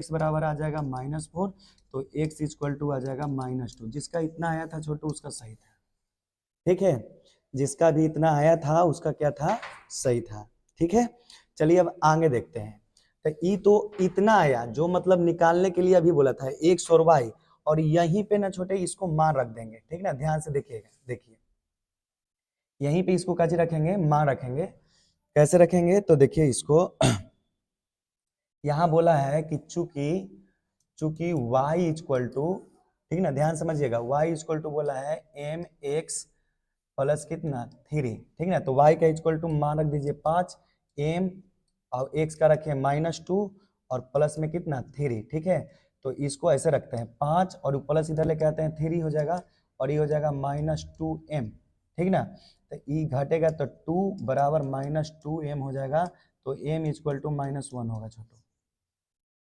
x बराबर आ जाएगा -4, तो x इक्वल टू आ जाएगा -2। जिसका इतना आया था छोटू उसका सही था, ठीक है, जिसका भी इतना आया था उसका क्या था, सही था, ठीक है। चलिए अब आगे देखते हैं। तो इतना आया जो मतलब निकालने के लिए अभी बोला था x और y, और यहीं पे ना छोटे इसको मान रख देंगे, ठीक ना, ध्यान से देखिएगा, देखिए यहीं पे इसको कैसे रखेंगे, मान रखेंगे। कैसे रखेंगे तो देखिए इसको यहाँ बोला है कि चूंकि y इक्वल टू, ठीक ना, ध्यान समझिएगा, y इक्वल टू बोला है mx प्लस कितना 3, ठीक ना, तो y का इक्वल टू मान रख दीजिए 5, m और x का रखे -2 और प्लस में कितना 3, ठीक है। तो इसको ऐसे रखते हैं 5 और प्लस इधर लेके आते हैं 3 हो जाएगा, और ये हो जाएगा -2m, ठीक ना। तो ये घटेगा तो 2 बराबर -2m हो जाएगा, तो m इक्वल टू -1 होगा छोटू,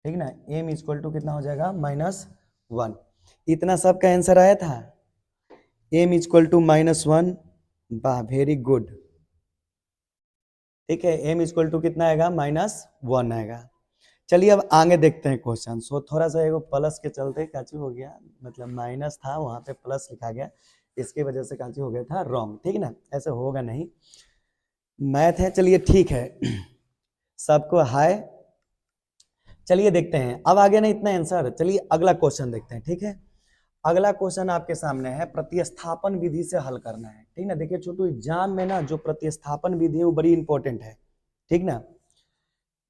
ठीक ना, m इक्वल टू कितना हो जाएगा -1। इतना सब का आंसर आया था, m इक्वल टू -1, वाह वेरी गुड, ठीक है, m इक्वल टू कितना आएगा -1 आएगा। चलिए अब आगे देखते हैं क्वेश्चन। सो थोड़ा सा एगो प्लस के चलते काची हो गया, मतलब माइनस था वहां पे प्लस लिखा गया, इसकी वजह से काची हो गया था रॉन्ग, ठीक ना, ऐसे होगा नहीं, मैथ है, चलिए ठीक है सबको हाय। चलिए देखते हैं, अब आ गया ना इतना आंसर, चलिए अगला क्वेश्चन देखते हैं, ठीक है। अगला क्वेश्चन आपके सामने है, प्रतिस्थापन विधि से हल करना है, ठीक ना। देखिए छोटू एग्जाम में ना जो प्रतिस्थापन विधि है वो बड़ी इंपॉर्टेंट है, ठीक ना।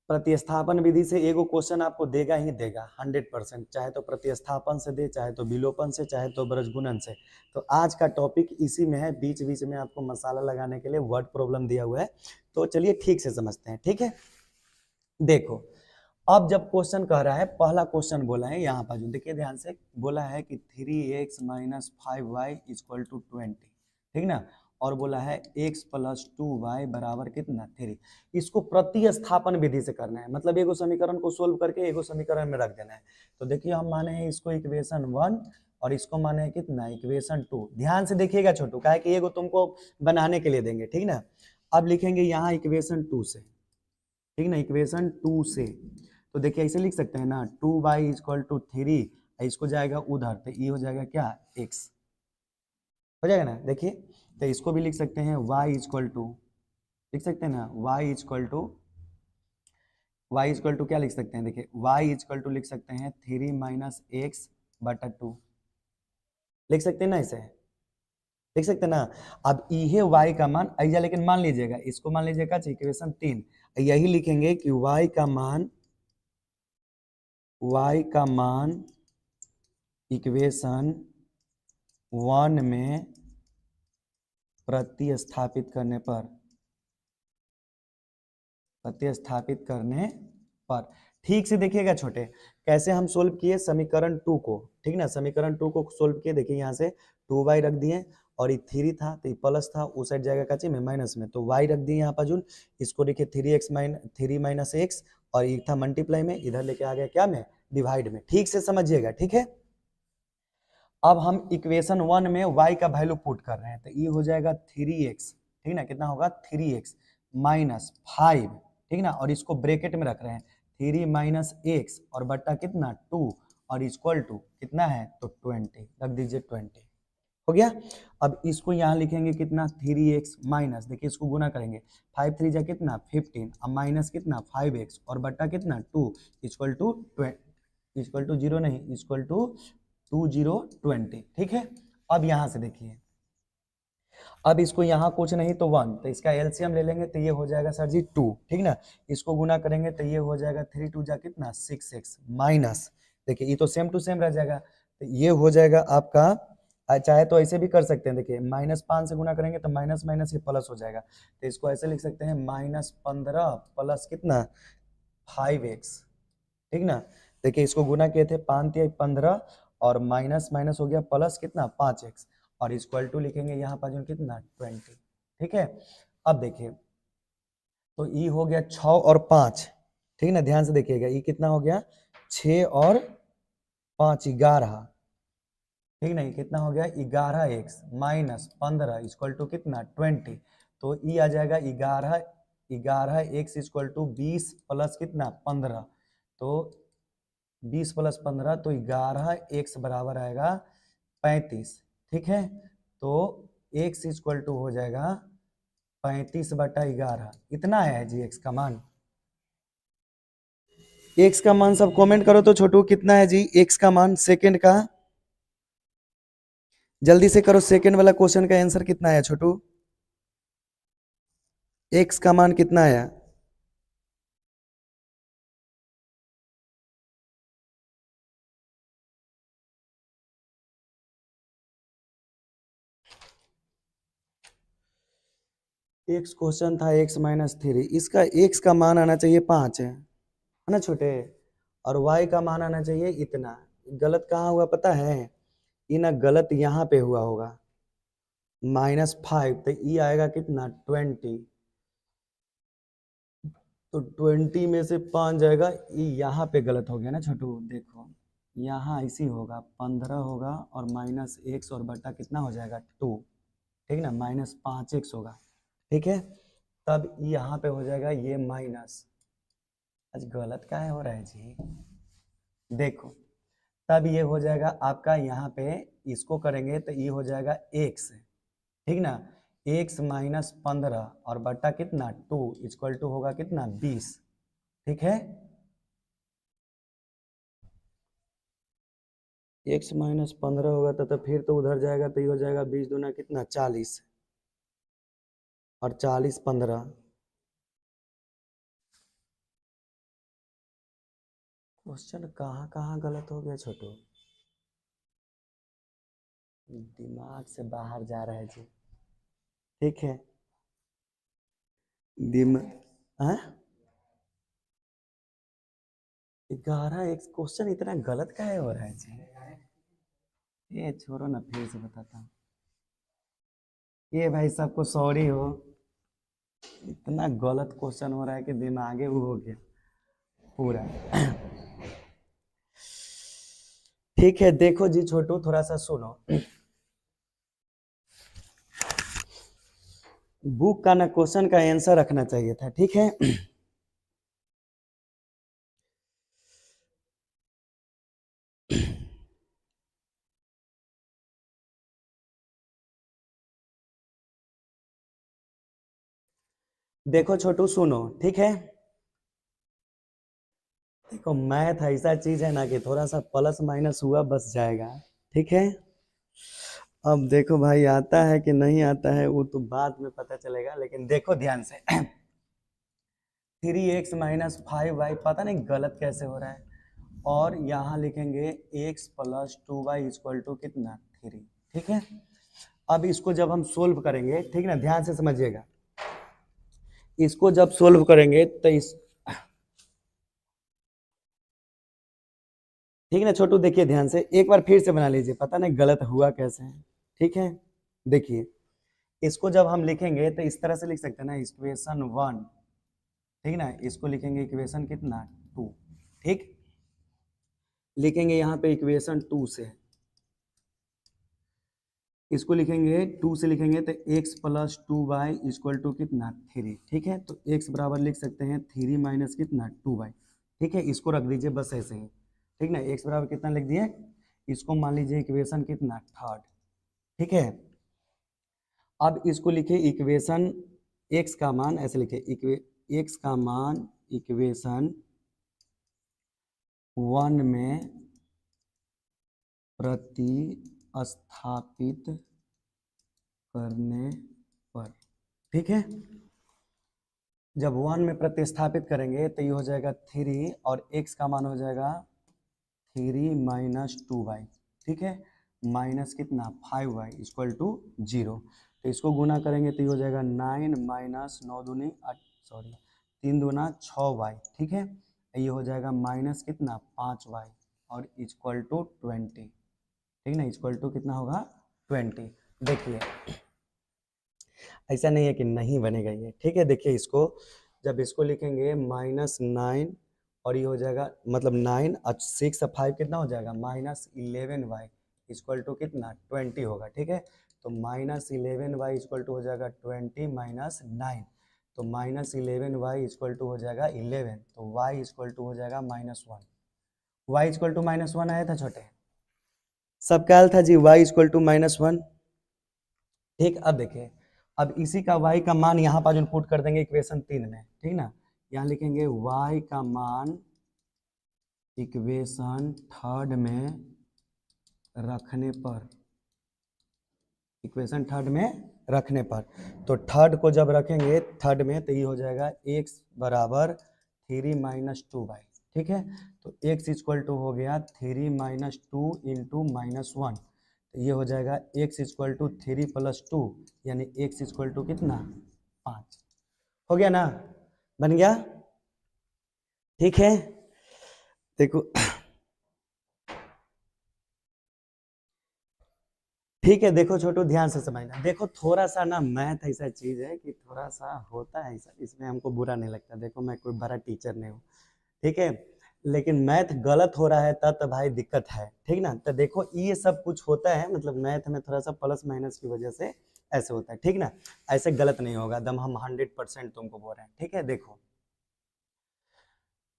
प्रतिस्थापन विधि से एगो क्वेश्चन आपको देगा ही देगा 100%, चाहे तो प्रतिस्थापन से दे, चाहे तो विलोपन से, चाहे तो ब्रजगुणन से। तो आज का टॉपिक इसी में है, बीच बीच में आपको मसाला लगाने के लिए वर्ड प्रॉब्लम दिया हुआ है, तो चलिए ठीक से समझते हैं, ठीक है। देखो अब जब क्वेश्चन कह रहा है, पहला क्वेश्चन बोला है यहाँ पर, देखिए ध्यान से, बोला है कि 3x - 5y इक्वल टू 20, ठीक ना, और बोला है x + 2y बराबर कितना 3। इसको प्रतिस्थापन विधि से करना है, मतलब एगो समीकरण को सोल्व करके एगो समीकरण में रख देना है। तो देखिए हम माने हैं इसको इक्वेशन 1 और इसको माने है कितना इक्वेशन 2। ध्यान से देखिएगा छोटू, काहे कि एगो तुमको बनाने के लिए देंगे, ठीक ना। अब लिखेंगे यहाँ इक्वेशन 2 से, ठीक ना, इक्वेशन 2 से। तो देखिए ऐसे लिख सकते हैं ना, 2y इक्वल टू 3, इसको जाएगा उधर तो ये हो जाएगा क्या x, हो जाएगा ना। देखिए तो इसको भी लिख सकते हैं y इक्वल टू, लिख सकते हैं ना y इक्वल टू क्या लिख सकते हैं, देखिए y इक्वल टू लिख सकते हैं 3 - x/2, लिख सकते हैं ना, इसे लिख सकते हैं ना। अब ये y का मान ऐसा, लेकिन मान लीजिएगा इसको, मान लीजिएगा इक्वेशन 3, यही लिखेंगे कि y का मान इक्वेशन 1 में प्रतिस्थापित करने पर, ठीक से देखिएगा छोटे, कैसे हम सोल्व किए समीकरण 2 को, ठीक ना, समीकरण 2 को सोल्व किए। देखिए यहाँ से 2y रख दिए और ये 3 था तो ये प्लस था, उस साइड जाएगा काची में माइनस में, तो y रख दिए यहाँ पर जुल, इसको देखिए 3 - x, और ये था मल्टीप्लाई में, इधर लेके आ गया क्या में डिवाइड में, ठीक से समझिएगा, ठीक है। अब हम इक्वेशन 1 में y का वैल्यू पुट कर रहे हैं, तो ये हो जाएगा 3x, ठीक ना, कितना होगा 3x - 5, ठीक ना, और इसको ब्रैकेट में रख रहे हैं 3 - x और बट्टा कितना 2 और इक्वल टू कितना है तो 20, रख दीजिए 20, हो गया। अब इसको यहाँ लिखेंगे कितना 3x माइनस, देखिए इसको गुना करेंगे 5 3 जा कितना 15, अब माइनस कितना 5x और बट्टा कितना 2 इक्वल टू 0 नहीं, इक्वल टू 2020, ठीक है। अब यहां से देखिए, अब इसको यहाँ कुछ नहीं तो 1, तो इसका एलसीएम ले लेंगे तो ये हो जाएगा सर जी 2, ठीक ना, इसको गुना करेंगे तो ये हो जाएगा 3 2 जा कितना 6x माइनस, देखिए ये तो सेम टू सेम रह जाएगा, तो ये हो जाएगा आपका, चाहे तो ऐसे भी कर सकते हैं, देखिए -5 से गुना करेंगे तो माइनस माइनस ये प्लस हो जाएगा, तो इसको ऐसे लिख सकते हैं -15 प्लस कितना 5x, ठीक ना। देखिए इसको गुना किए थे 5 3 15 और माइनस माइनस हो गया प्लस कितना 5x और इक्वल टू लिखेंगे यहाँ पर जो कितना 20, ठीक है। अब देखिए तो ये हो गया 6 और 5, ठीक ना, ध्यान से देखिएगा ये कितना हो गया 6 और 5 11, ठीक ना, ये कितना हो गया 11x माइनस 15 इक्वल टू कितना 20, तो ये आ जाएगा 11x इक्वल टू 20 प्लस कितना 15, तो 20 + 15 तो 11, x बराबर आएगा 35। ठीक है, तो x इक्वल टू हो जाएगा 35/11। इतना है जी x का मान। x का मान सब कमेंट करो तो छोटू, कितना है जी x का मान सेकंड का? जल्दी से करो, सेकंड वाला क्वेश्चन का आंसर कितना है छोटू? x का मान कितना है? x क्वेश्चन था x-3, इसका x का मान आना चाहिए 5 है ना छोटे, और y का मान आना चाहिए इतना। गलत कहाँ हुआ पता है? ये ना गलत यहाँ पे हुआ होगा, -5, तो ये आएगा कितना 20, तो 20 में से 5 जाएगा, ये यहाँ पे गलत हो गया ना छोटू। देखो यहाँ इसी होगा 15 होगा और -x और बटा कितना हो जाएगा 2, ठीक ना, -5x होगा। ठीक है, तब यहाँ पे हो जाएगा ये माइनस। आज गलत का है हो रहा है जी? देखो तब ये हो जाएगा आपका, यहाँ पे इसको करेंगे तो ये हो जाएगा x, ठीक ना, x - 15 और बटा कितना 2 इक्वल टू होगा कितना 20। ठीक है, x - 15 होगा तो फिर तो उधर जाएगा तो ये हो जाएगा 20 दूना कितना 40 और 40 15। क्वेश्चन कहाँ कहाँ गलत हो गया छोटू? दिमाग से बाहर जा रहा है जी। ठीक है, हाँ? 11 एक क्वेश्चन इतना गलत का है हो रहा है जी? ये छोड़ो ना, फिर से बताता हूँ। ये भाई सबको सॉरी हो, इतना गलत क्वेश्चन हो रहा है कि दिमागे वो हो गया पूरा। ठीक है, देखो जी छोटू थोड़ा सा सुनो, बुक का ना क्वेश्चन का आंसर रखना चाहिए था। ठीक है, देखो छोटू सुनो, ठीक है, देखो मैथ ऐसा चीज है ना कि थोड़ा सा प्लस माइनस हुआ बस जाएगा। ठीक है, अब देखो भाई आता है कि नहीं आता है वो तो बाद में पता चलेगा, लेकिन देखो ध्यान से 3x - 5y, पता नहीं गलत कैसे हो रहा है, और यहाँ लिखेंगे x + 2y इक्वल टू कितना 3। ठीक है, अब इसको जब हम सोल्व करेंगे, ठीक ना, ध्यान से समझिएगा, इसको जब सोल्व करेंगे तो इस, ठीक है ना छोटू, देखिए ध्यान से एक बार फिर से बना लीजिए, पता नहीं गलत हुआ कैसे है। ठीक है, देखिए इसको जब हम लिखेंगे तो इस तरह से लिख सकते हैं ना, इक्वेशन 1, ठीक ना, इसको लिखेंगे इक्वेशन कितना 2। ठीक, लिखेंगे यहाँ पे इक्वेशन 2 से, इसको लिखेंगे 2 से लिखेंगे तो x + 2y इक्वल टू कितना 3। ठीक है, तो x बराबर लिख सकते हैं 3 माइनस कितना 2y। ठीक है, इसको रख दीजिए बस ऐसे ही। ठीक ना, x बराबर कितना लिख दिए, इसको मान लीजिए इक्वेशन कितना 3। ठीक है, अब इसको लिखिए इक्वेशन x का मान, ऐसे लिखिए x का मान इक्वेशन 1 में प्रतिस्थापित करने पर। ठीक है, जब 1 में प्रतिस्थापित करेंगे तो ये हो जाएगा 3 और x का मान हो जाएगा 3 - 2y। ठीक है, माइनस कितना 5y इक्वल टू 0। तो इसको गुना करेंगे तो ये हो जाएगा 9 - 9 दूनी 8, सॉरी 3 दूना 6y। ठीक है, ये हो जाएगा माइनस कितना 5y और इक्वल टू 20। ठीक ना, इक्वल टू कितना होगा 20। देखिए ऐसा नहीं है कि नहीं बनेगा ये। ठीक है, देखिए इसको जब इसको लिखेंगे -9 और ये हो जाएगा मतलब 9 और 6 और 5 कितना हो जाएगा -11y इक्वल टू कितना 20 होगा। ठीक है, तो -11y इक्वल टू हो जाएगा 20 - 9, तो -11y इक्वल टू हो जाएगा 11, तो y इक्वल टू हो जाएगा -1। y इक्वल टू -1 आया था छोटे, सब क्या था जी, y इक्वल टू -1। ठीक, अब देखिए, अब इसी का y का मान यहाँ पर जो पुट कर देंगे इक्वेशन 3 में, ठीक ना, यहाँ लिखेंगे y का मान इक्वेशन 3 में रखने पर, इक्वेशन 3 में रखने पर, तो 3 को जब रखेंगे 3 में तो ये हो जाएगा x बराबर 3 - 2y, ठीक है, तो x इक्वल टू हो गया 3 - 2 इंटू -1, तो ये हो जाएगा x इक्वल टू 3 + 2, यानी x इक्वल टू कितना 5, हो गया ना, बन गया, ठीक है। देखो ठीक है, देखो छोटू ध्यान से समझना, देखो थोड़ा सा ना मैथ ऐसा चीज है कि थोड़ा सा होता है ऐसा, इसमें हमको बुरा नहीं लगता, देखो मैं कोई बड़ा टीचर नहीं हूँ, ठीक है, लेकिन मैथ गलत हो रहा है तब तो भाई दिक्कत है, ठीक ना, तो देखो ये सब कुछ होता है, मतलब मैथ में थोड़ा सा प्लस माइनस की वजह से ऐसे होता है, ठीक ना, ऐसे गलत नहीं होगा, एकदम हम 100% तुमको बोल रहे हैं, ठीक है। देखो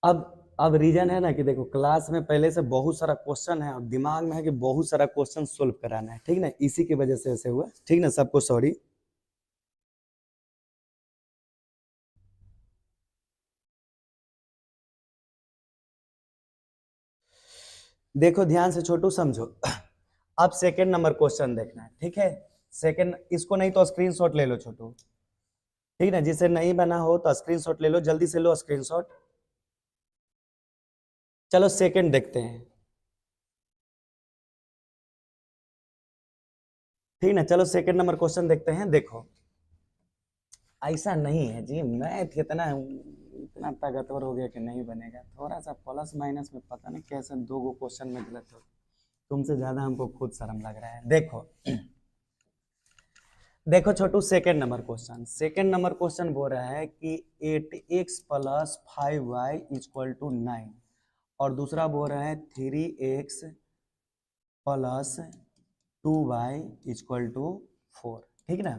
अब रीजन है ना कि देखो क्लास में पहले से बहुत सारा क्वेश्चन है और दिमाग में है कि बहुत सारा क्वेश्चन सोल्व कराना है, ठीक ना, इसी की वजह से ऐसे हुआ, ठीक ना, सबको सॉरी। देखो ध्यान से छोटू समझो, अब सेकंड नंबर क्वेश्चन देखना है, ठीक है, सेकंड, इसको नहीं तो स्क्रीनशॉट ले लो छोटू, ठीक ना, जिसे नहीं बना हो तो स्क्रीनशॉट ले लो, जल्दी से लो स्क्रीनशॉट। चलो सेकंड देखते हैं, ठीक ना, चलो सेकंड नंबर क्वेश्चन देखते हैं। देखो ऐसा नहीं है जी, मैथ इतना इतना ताकतवर हो गया कि नहीं बनेगा, थोड़ा सा प्लस माइनस में पता नहीं कैसे दो गो क्वेश्चन में गलत हो, तुमसे ज्यादा हमको खुद शर्म लग रहा है। देखो देखो Chhotu second number question, second number question बोल रहा है कि 8x + 5y = 9, और दूसरा बोल रहा है 3x + 2y = 4, ठीक ना,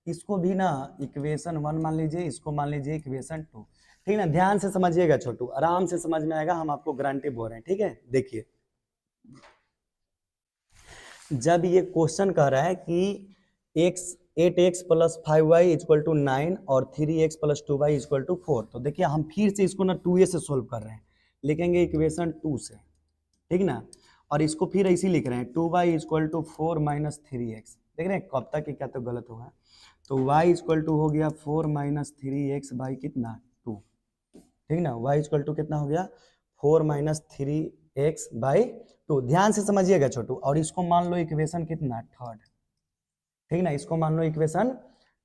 इसको भी ना इक्वेशन 1 मान लीजिए, इसको मान लीजिए इक्वेशन 2, ठीक ना, ध्यान से समझिएगा छोटू, आराम से समझ में आएगा, हम आपको गारंटी बोल रहे हैं, ठीक है। देखिए जब ये क्वेश्चन कह रहा है कि x 8x + 5y = 9 और 3x + 2y = 4, तो देखिए हम फिर से इसको ना 2a से सोल्व कर रहे हैं, लिखेंगे इक्वेशन 2 से, ठीक ना, और इसको फिर ऐसे लिख रहे हैं 2y = 4 - 3x, देख रहे हैं कब तक क्या तो गलत होगा, तो y = हो गया 4 - 3x बाई कितना 2, ठीक ना, y = कितना हो गया 4 - 3x बाई 2, ध्यान से समझिएगा छोटू, और इसको मान लो इक्वेशन कितना थर्ड, ठीक ना, इसको मान लो इक्वेशन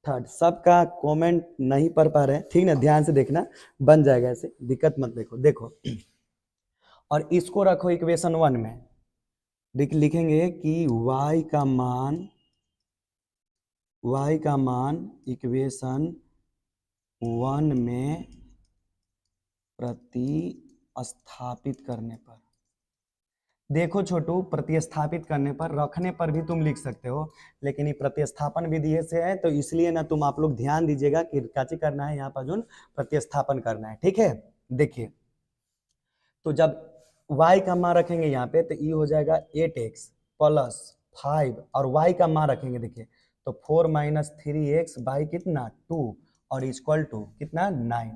थर्ड, सबका कमेंट नहीं पढ़ पा रहे हैं, ठीक ना, ध्यान से देखना, बन जाएगा ऐसे, दिक्कत मत देखो। देखो और इसको रखो इक्वेशन 1 में, लिखेंगे कि y का मान इक्वेशन 1 में प्रतिस्थापित करने पर, देखो छोटू प्रतिस्थापित करने पर, रखने पर भी तुम लिख सकते हो, लेकिन ये प्रतिस्थापन विधि से है, तो इसलिए ना तुम आप लोग ध्यान दीजिएगा कि क्या करना है, यहाँ पर जो प्रतिस्थापन करना है, ठीक है। देखिए तो जब y का मान रखेंगे यहाँ पे तो ये हो जाएगा 8x + 5, और y का मान रखेंगे देखिए तो 4 - 3x बाई कितना 2, और इक्वल टू कितना 9,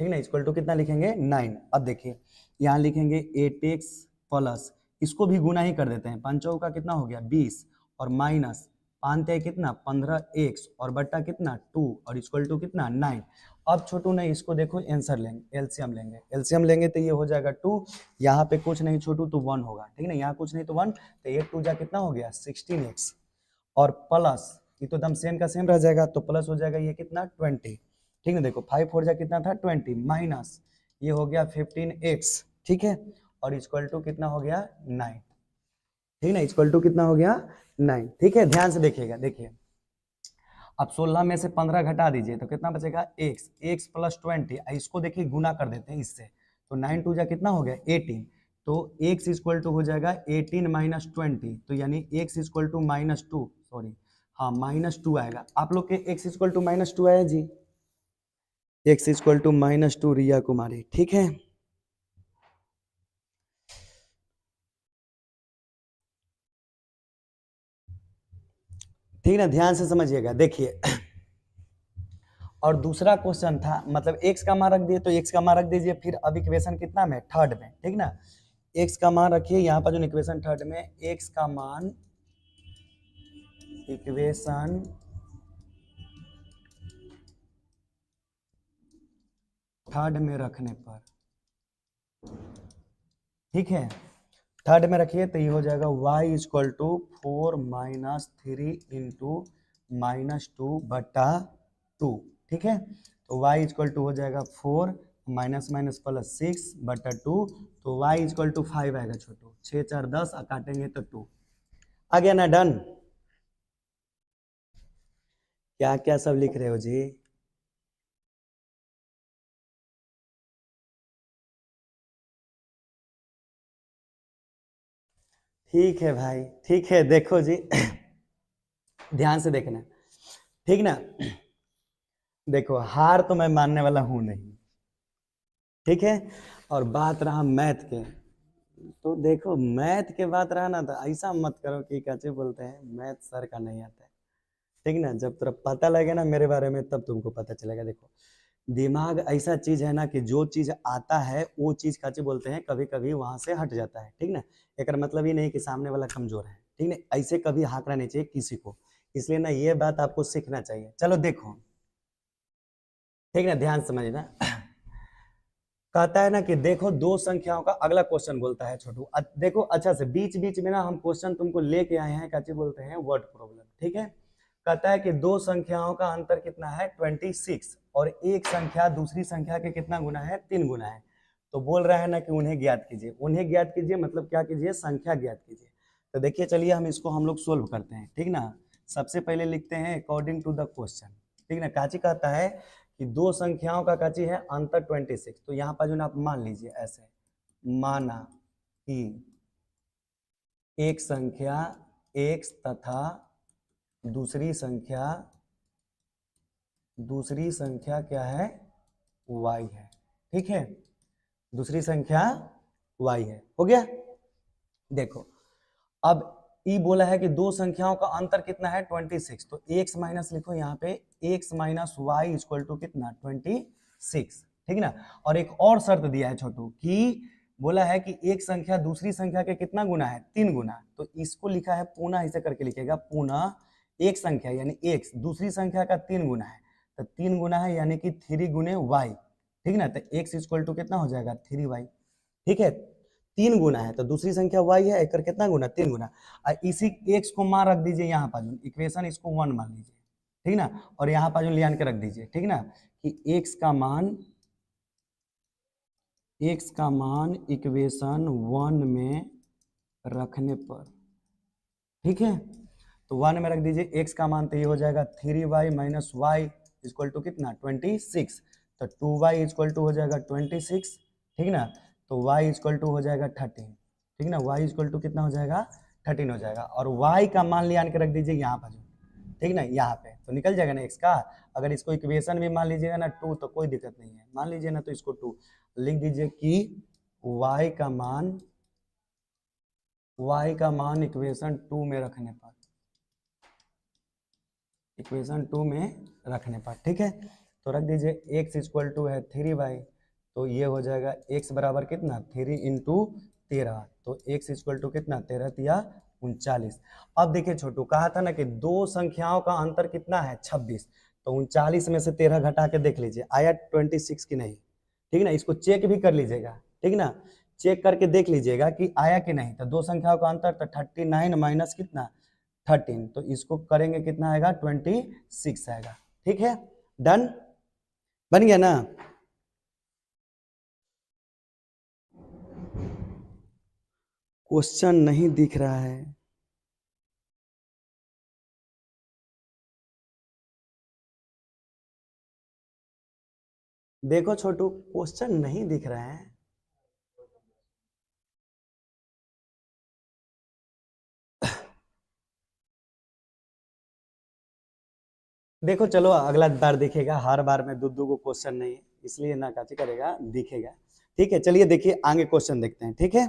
ठीक ना, इक्वल टू कितना लिखेंगे 9। अब देखिए यहाँ लिखेंगे 8x प्लस, इसको भी गुना ही कर देते हैं, 5 का कितना हो गया 20, और माइनस 5 कितना 15x, और बट्टा कितना 2, और इक्वल टू कितना 9। अब छोटू नहीं, इसको देखो आंसर लेंगे, एलसीएम लेंगे, एलसीएम लेंगे तो ये हो जाएगा 2, यहाँ पे कुछ नहीं छोटू तो 1 होगा, ठीक ना, यहाँ कुछ नहीं तो 1, तो 8 2 जा कितना हो गया 16x, और प्लस ये तो एकदम सेम का सेम रह जाएगा, तो प्लस हो जाएगा ये कितना 20, ठीक है, देखो 5 4 जा कितना था 20, माइनस ये हो गया 15x, ठीक है, और इक्वल टू कितना हो गया 9, ठीक है, इक्वल टू कितना हो गया 9, ठीक है, ध्यान से देखिएगा। देखिए अब 16 में से 15 घटा दीजिए तो कितना बचेगा x + 20, इसको देखिए गुना कर देते हैं इससे, तो 9 2 जा कितना हो गया 18, तो x इक्वल टू हो जाएगा 18 - 20, तो यानी x इक्वल टू -2, सॉरी हाँ -2 आएगा, आप लोग के x इक्वल टू -2 आया जी, x equal to -2 Riya Kumari, ठीक है। ठीक ना, ध्यान से समझिएगा। देखिए और दूसरा क्वेश्चन था, मतलब x का मान रख दिए तो x का मान रख दीजिए, फिर अब इक्वेशन कितना में, थर्ड में, ठीक ना। x का मान रखिए यहाँ पर जो इक्वेशन थर्ड में, x का मान इक्वेशन थर्ड में रखने पर, ठीक है, थर्ड में रखिए तो ये हो जाएगा y equal to 4 minus 3 into -2/2, ठीक है। तो y इक्वल टू हो जाएगा 4 माइनस माइनस प्लस 6/2, तो y इक्वल टू 5 आएगा छोटू, 6 4 10 काटेंगे तो 2 आ गया ना। डन। क्या क्या सब लिख रहे हो जी? ठीक है भाई, ठीक है, देखो जी ध्यान से देखना, ठीक ना। देखो हार तो मैं मानने वाला हूं नहीं, ठीक है। और बात रहा मैथ के, तो देखो मैथ के बात रहा ना, तो ऐसा मत करो कि कैसे बोलते हैं मैथ सर का नहीं आता है, ठीक ना। जब तेरा पता लगे ना मेरे बारे में तब तुमको पता चलेगा। देखो दिमाग ऐसा चीज है ना कि जो चीज आता है वो चीज कैसे बोलते हैं कभी कभी वहां से हट जाता है, ठीक ना। एक मतलब ये नहीं कि सामने वाला कमजोर है, ठीक ना, ऐसे कभी हाँकना नहीं चाहिए किसी को, इसलिए ना ये बात आपको सीखना चाहिए। चलो देखो, ठीक ना, ध्यान समझना। कहता है ना कि देखो दो संख्याओं का, अगला क्वेश्चन बोलता है छोटू, देखो अच्छा से बीच बीच में ना हम क्वेश्चन तुमको लेके आए हैं, कैसे बोलते हैं वर्ड प्रॉब्लम, ठीक है। कहता है कि दो संख्याओं का अंतर कितना है 26, और एक संख्या दूसरी संख्या के कितना गुना है, 3 गुना है। तो बोल रहा है ना कि उन्हें ज्ञात कीजिए, उन्हें ज्ञात कीजिए मतलब क्या कीजिए, संख्या ज्ञात कीजिए। तो देखिए चलिए हम इसको हम लोग सोल्व करते हैं, ठीक ना। सबसे पहले लिखते हैं अकॉर्डिंग टू द क्वेश्चन, ठीक ना। काची कहता है कि दो संख्याओं का काची है अंतर 26, तो यहाँ पर जो आप मान लीजिए ऐसे, माना कि एक संख्या x तथा दूसरी संख्या क्या है, y है, ठीक है, दूसरी संख्या y है, हो गया। देखो अब ई बोला है कि दो संख्याओं का अंतर कितना है 26, तो x माइनस लिखो यहाँ पे, x minus Y equal to कितना 26, ठीक ना। और एक और शर्त दिया है छोटू कि बोला है कि एक संख्या दूसरी संख्या के कितना गुना है, 3 गुना, तो इसको लिखा है पुनः, इसे करके लिखेगा पुनः एक संख्या यानी x दूसरी संख्या का 3 गुना है, तो 3 गुना है यानी कि 3 गुने y, ठीक ना। तो x इक्वल टू कितना हो जाएगा 3y, ठीक है। 3 गुना है तो दूसरी संख्या y है, एक कितना गुना 3 गुना, और इसी x को मान रख दीजिए यहाँ पर, इक्वेशन इसको 1 मान लीजिए, ठीक ना। और यहाँ पर ले आन के रख दीजिए, ठीक ना, कि x का मान इक्वेशन 1 में रखने पर, ठीक है। तो 1 में रख दीजिए, x का मान तो ये हो जाएगा 3y minus Y equal to कितना 26, तो 2y इक्वल टू हो जाएगा 26, ठीक ना। तो y इक्वल टू हो जाएगा 13, ठीक ना, y इक्वल टू कितना हो जाएगा 13 हो जाएगा, और y का मान ले आन के रख दीजिए यहाँ पर, ठीक ना, यहाँ पे तो निकल जाएगा ना x का। अगर इसको इक्वेशन भी मान लीजिएगा ना 2 तो कोई दिक्कत नहीं है, मान लीजिए ना तो इसको 2 लिख दीजिए कि y का मान इक्वेशन 2 में रखने पर, इक्वेशन 2 में रखने पर, ठीक है। तो रख दीजिए x इक्वल टू है 3y, तो ये हो जाएगा x बराबर कितना 3 इंटू 13, तो x इक्वल टू कितना 13 तिया 39। अब देखिए छोटू कहा था ना कि दो संख्याओं का अंतर कितना है 26, तो 39 में से 13 घटा के देख लीजिए आया 26 की नहीं, ठीक ना। इसको चेक भी कर लीजिएगा, ठीक ना, चेक करके देख लीजिएगा कि आया कि नहीं। तो दो संख्याओं का अंतर तो 39 माइनस कितना 13, तो इसको करेंगे कितना आएगा 26 आएगा, ठीक है। डन, बन गया ना। क्वेश्चन नहीं दिख रहा है, देखो छोटू क्वेश्चन नहीं दिख रहा है। देखो चलो अगला बार दिखेगा, हर बार में दो दो को क्वेश्चन नहीं है, इसलिए ना काची करेगा दिखेगा, ठीक है। चलिए देखिए आगे क्वेश्चन देखते हैं, ठीक है।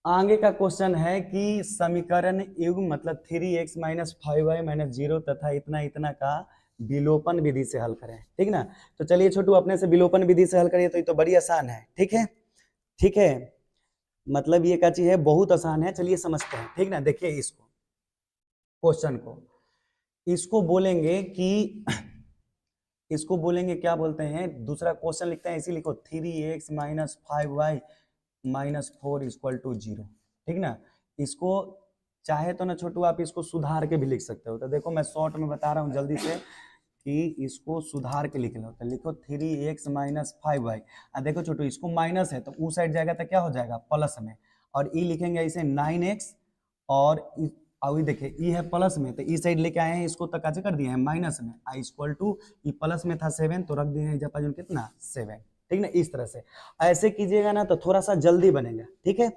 आगे का क्वेश्चन है कि समीकरण युग्म मतलब 3x माइनस 5y माइनस 0 तथा इतना इतना का विलोपन विधि से हल करें, ठीक ना। तो चलिए छोटू अपने से विलोपन विधि से हल करिए, तो ये तो बड़ी आसान है, ठीक है, ठीक है, मतलब ये क्या चीज है, बहुत आसान है, चलिए समझते हैं, ठीक ना। देखिए इसको क्वेश्चन को, इसको बोलेंगे कि इसको बोलेंगे क्या बोलते हैं, दूसरा क्वेश्चन लिखते हैं, इसी लिखो 3x minus 5y minus 4 equal to 0, ठीक ना। इसको चाहे तो ना छोटू आप इसको सुधार के भी लिख सकते हो, तो देखो मैं शॉर्ट में बता रहा हूँ जल्दी से कि इसको सुधार के लिख लो, तो लिखो 3x माइनस 5y। देखो छोटू इसको माइनस है तो उस साइड जाएगा तो क्या हो जाएगा प्लस में, और ई लिखेंगे इसे 9x, और अभी देखिए ई है प्लस में तो ई साइड लेके आए हैं, इसको तक कैसे कर दिए हैं माइनस में, I equal to E plus में था 7 तो रख दिए हैं जब कितना 7, ठीक ना। इस तरह से ऐसे कीजिएगा ना तो थोड़ा सा जल्दी बनेगा, ठीक है,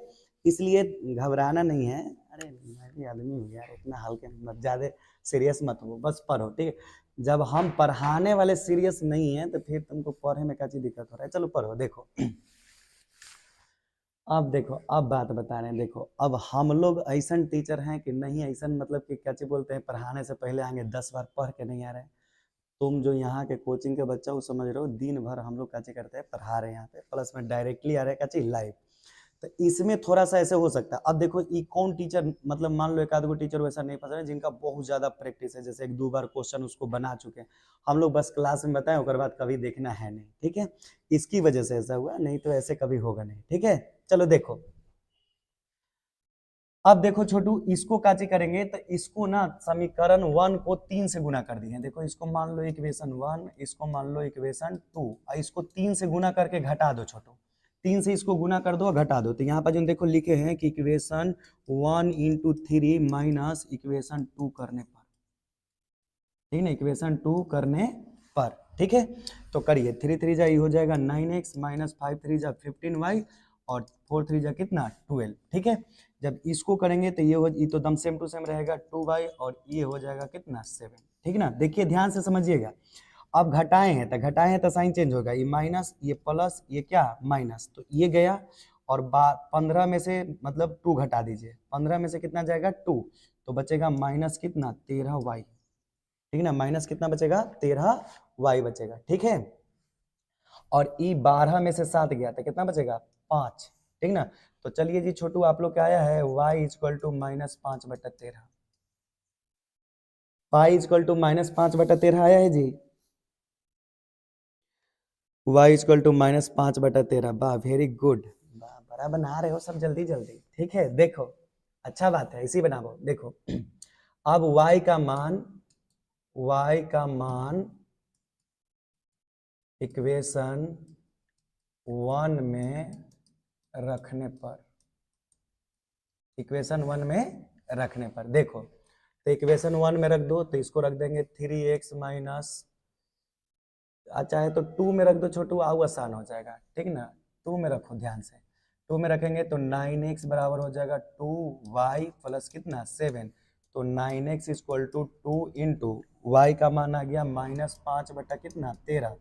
इसलिए घबराना नहीं है। अरे मैं भी आदमी हूँ यार, इतना हल्के मत, ज्यादा सीरियस मत हो, बस पढ़ो, ठीक है। जब हम पढ़ाने वाले सीरियस नहीं है तो फिर तुमको पढ़े में क्या चीज दिक्कत हो रहा है, चलो पढ़ो। देखो अब देखो, अब बात बता रहे हैं, देखो अब हम लोग ऐसा टीचर हैं कि नहीं, ऐसा मतलब कि क्या चीज बोलते हैं, पढ़ाने से पहले आएंगे 10 बार पढ़ के नहीं आ रहे हैं। तुम जो यहाँ के कोचिंग के बच्चा वो समझ रहे हो, दिन भर हम लोग क्या करते हैं पढ़ा रहे हैं यहाँ पे, प्लस में डायरेक्टली आ रहे हैं क्या लाइव, तो इसमें थोड़ा सा ऐसे हो सकता है। अब देखो ये कौन टीचर, मतलब मान लो एक आध गो टीचर वैसा नहीं पता है जिनका बहुत ज्यादा प्रैक्टिस है, जैसे एक दो बार क्वेश्चन उसको बना चुके हैं, हम लोग बस क्लास में बताएं उसके बाद कभी देखना है नहीं, ठीक है, इसकी वजह से ऐसा हुआ, नहीं तो ऐसे कभी होगा नहीं, ठीक है। चलो देखो, अब देखो छोटू इसको काची करेंगे, तो इसको ना समीकरण 1 को 3 से गुना कर दिए, देखो इसको मान लो इक्वेशन 1, इसको मान लो इक्वेशन 2, इसको 3 से गुना करके घटा दो छोटू, 3 से इसको गुना कर दो और घटा दो, तो यहाँ पर जो देखो लिखे हैं कि इक्वेशन 1 इंटू 3 माइनस इक्वेशन 2 करने पर, ठीक है, इक्वेशन 2 करने पर, ठीक है, तो करिए 3 3 जा हो जाएगा 9x माइनस 5 3 जा 15y और 4 3 जा कितना 12, ठीक है। जब इसको करेंगे तो ये तो दम सेम टू सेम रहेगा 2y और ये हो जाएगा कितना 7, ठीक ना। देखिए ध्यान से समझिएगा, अब घटाए हैं तो साइन चेंज होगा, ये माइनस ये प्लस ये क्या माइनस, तो ये गया, और 15 में से मतलब 2 घटा दीजिए, 15 में से कितना जाएगा 2, तो बचेगा माइनस कितना 13y, ठीक ना, माइनस कितना बचेगा 13y बचेगा, ठीक है। और ई 12 में से 7 गया तो कितना बचेगा 5, ठीक ना। तो चलिए जी छोटू आप लोग क्या आया है y equal to minus 5/13, y equal to minus 5/13 आया है जी, y इक्वल टू माइनस 5/13, वाह वेरी गुड, बड़ा बना रहे हो सब जल्दी जल्दी, ठीक है। देखो अच्छा बात है, इसी बनाओ, देखो अब y का मान इक्वेशन 1 में रखने पर, इक्वेशन 1 में रखने पर देखो, तो इक्वेशन 1 में रख दो तो इसको रख देंगे 3x माइनस, चाहे तो 2 में रख दो छोटू, आओ आसान हो जाएगा, ठीक ना, 2 में रखो ध्यान से, 2 में रखेंगे तो 9x बराबर हो जाएगा 2y प्लस कितना 7, तो 9x equal to 2 into Y का मान आ गया माइनस 5 बटा कितना 13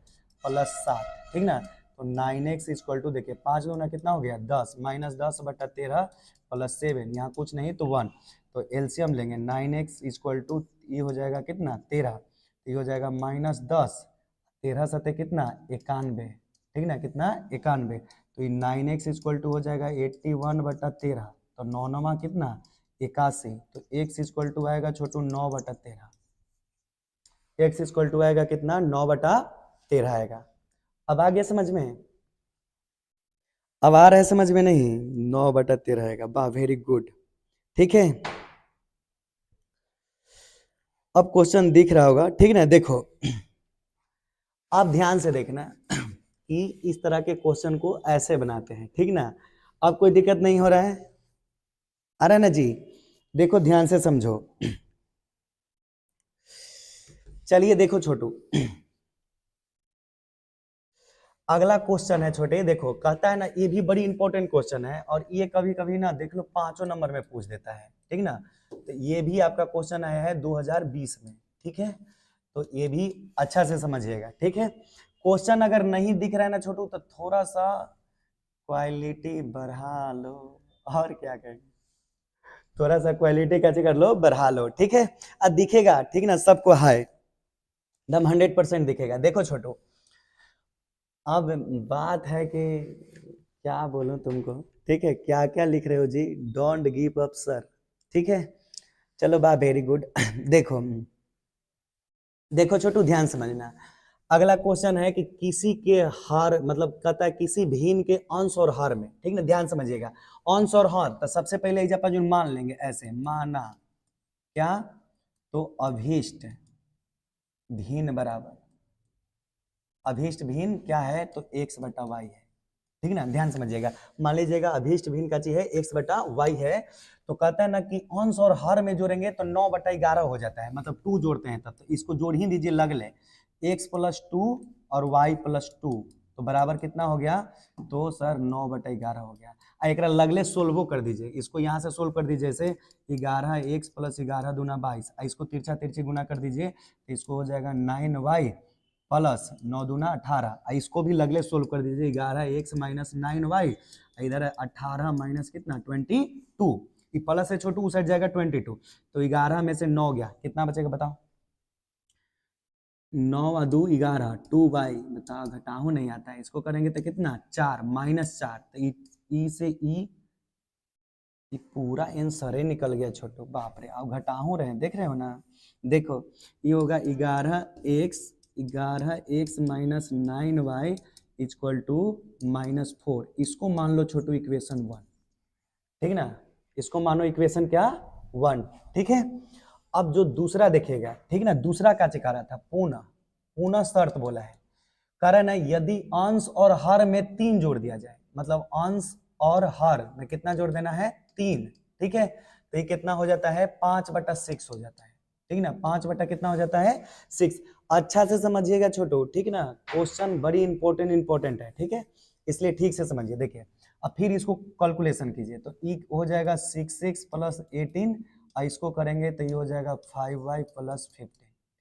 प्लस 7, ठीक ना। तो 9x इक्वल टू देखिए 5 गुना कितना हो गया 10, माइनस 10/13 प्लस 7, यहाँ कुछ नहीं तो 1, तो एलसीएम लेंगे 9x इक्वल टू ये हो जाएगा कितना 13, ये हो जाएगा माइनस 10, 13 सतह कितना 91, ठीक ना, कितना 91, तो ये 9x इक्वल टू हो जाएगा 81/13, तो 9 कितना 81, तो x इक्वल टू आएगा छोटू 9/13, x इक्वल टू आएगा कितना 9/13 आएगा। अब आ गया समझ में, अब आ रहा है समझ में नहीं, 9/13 आएगा, वाह वेरी गुड, ठीक है। अब क्वेश्चन दिख रहा होगा, ठीक ना, देखो आप ध्यान से देखना कि इस तरह के क्वेश्चन को ऐसे बनाते हैं, ठीक ना। अब कोई दिक्कत नहीं हो रहा है, आ रहा है ना जी, देखो ध्यान से समझो, चलिए देखो छोटू अगला क्वेश्चन है छोटे, देखो कहता है ना, ये भी बड़ी इंपॉर्टेंट क्वेश्चन है और ये कभी कभी ना देख लो 5 नंबर में पूछ देता है, ठीक ना। तो ये भी आपका क्वेश्चन आया है 2020 में, ठीक है, तो ये भी अच्छा से समझिएगा, ठीक है। क्वेश्चन अगर नहीं दिख रहा है ना छोटू तो थोड़ा सा क्वालिटी बढ़ा लो और क्या कहेंगे, थोड़ा सा क्वालिटी कैसे कर लो, बढ़ा लो, ठीक है। अब दिखेगा, ठीक ना, सबको हाय एकदम 100% दिखेगा। देखो छोटू, अब बात है कि क्या बोलूं तुमको, ठीक है, क्या क्या लिख रहे हो जी, डोंट गिव अप सर, ठीक है, चलो बा वेरी गुड। देखो देखो छोटू, ध्यान समझना, अगला क्वेश्चन है कि किसी के हर, मतलब कहता है किसी भिन्न के अंश और हर में, ठीक ना, ध्यान समझिएगा, अंश और हर, तो सबसे पहले इजापा जो मान लेंगे ऐसे, माना क्या, तो अभीष्ट भिन्न बराबर, अभीष्ट भिन्न क्या है, तो x बटा वाई है, ठीक ना, ध्यान समझिएगा, मान लीजिएगा अभीष्ट भिन्न का चीज है x बटा वाई है, तो कहता है ना कि अंश और हर में जोड़ेंगे तो 9/11 हो जाता है, मतलब 2 जोड़ते हैं तब, तो इसको जोड़ ही दीजिए, लगले x + 2 और y + 2, तो बराबर कितना हो गया, तो सर 9/11 हो गया। एक लगले सोल्वो कर दीजिए, इसको यहाँ से सोल्व कर दीजिए, जैसे 11x + 11 दूना 22, इसको तिरछा तिरछी गुना कर दीजिए, तो इसको हो जाएगा 9y + 9 दूना 18, इसको भी लगले सोल्व कर दीजिए, 11x - 9y, इधर 18 माइनस कितना 22, ये प्लस है छोटू, उस साइड जाएगा 22, तो 11 में से 9 गया, कितना बचेगा बताओ, 9 × 2 = 11, 2y, बताओ घटाओ नहीं आता है, इसको करेंगे तो कितना 4 -4, तो ई से ई, ये पूरा आंसर निकल गया छोटू, बाप रे, अब घटाओ रहे हैं, देख रहे हो ना, देखो ये होगा 11x - 9y = -4, इसको मान लो छोटू इक्वेशन 1, ठीक ना, इसको मानो इक्वेशन क्या 1, ठीक है। अब जो दूसरा देखेगा, ठीक ना, दूसरा क्या चिका रहा था, पुनः पुनः शर्त बोला है, कारण है यदि अंश और हर में 3 जोड़ दिया जाए, मतलब अंश और हर में कितना जोड़ देना है, 3, ठीक है, तो ये कितना हो जाता है 5/6 हो जाता है, ठीक ना, 5 बटा कितना हो जाता है 6, अच्छा से समझिएगा छोटू, ठीक ना, क्वेश्चन बड़ी इंपॉर्टेंट है, ठीक है, इसलिए ठीक से समझिए। देखिए अब फिर इसको कैलकुलेशन कीजिए, तो ई हो जाएगा 6x + 18, और इसको करेंगे तो ये हो जाएगा 5y + 15,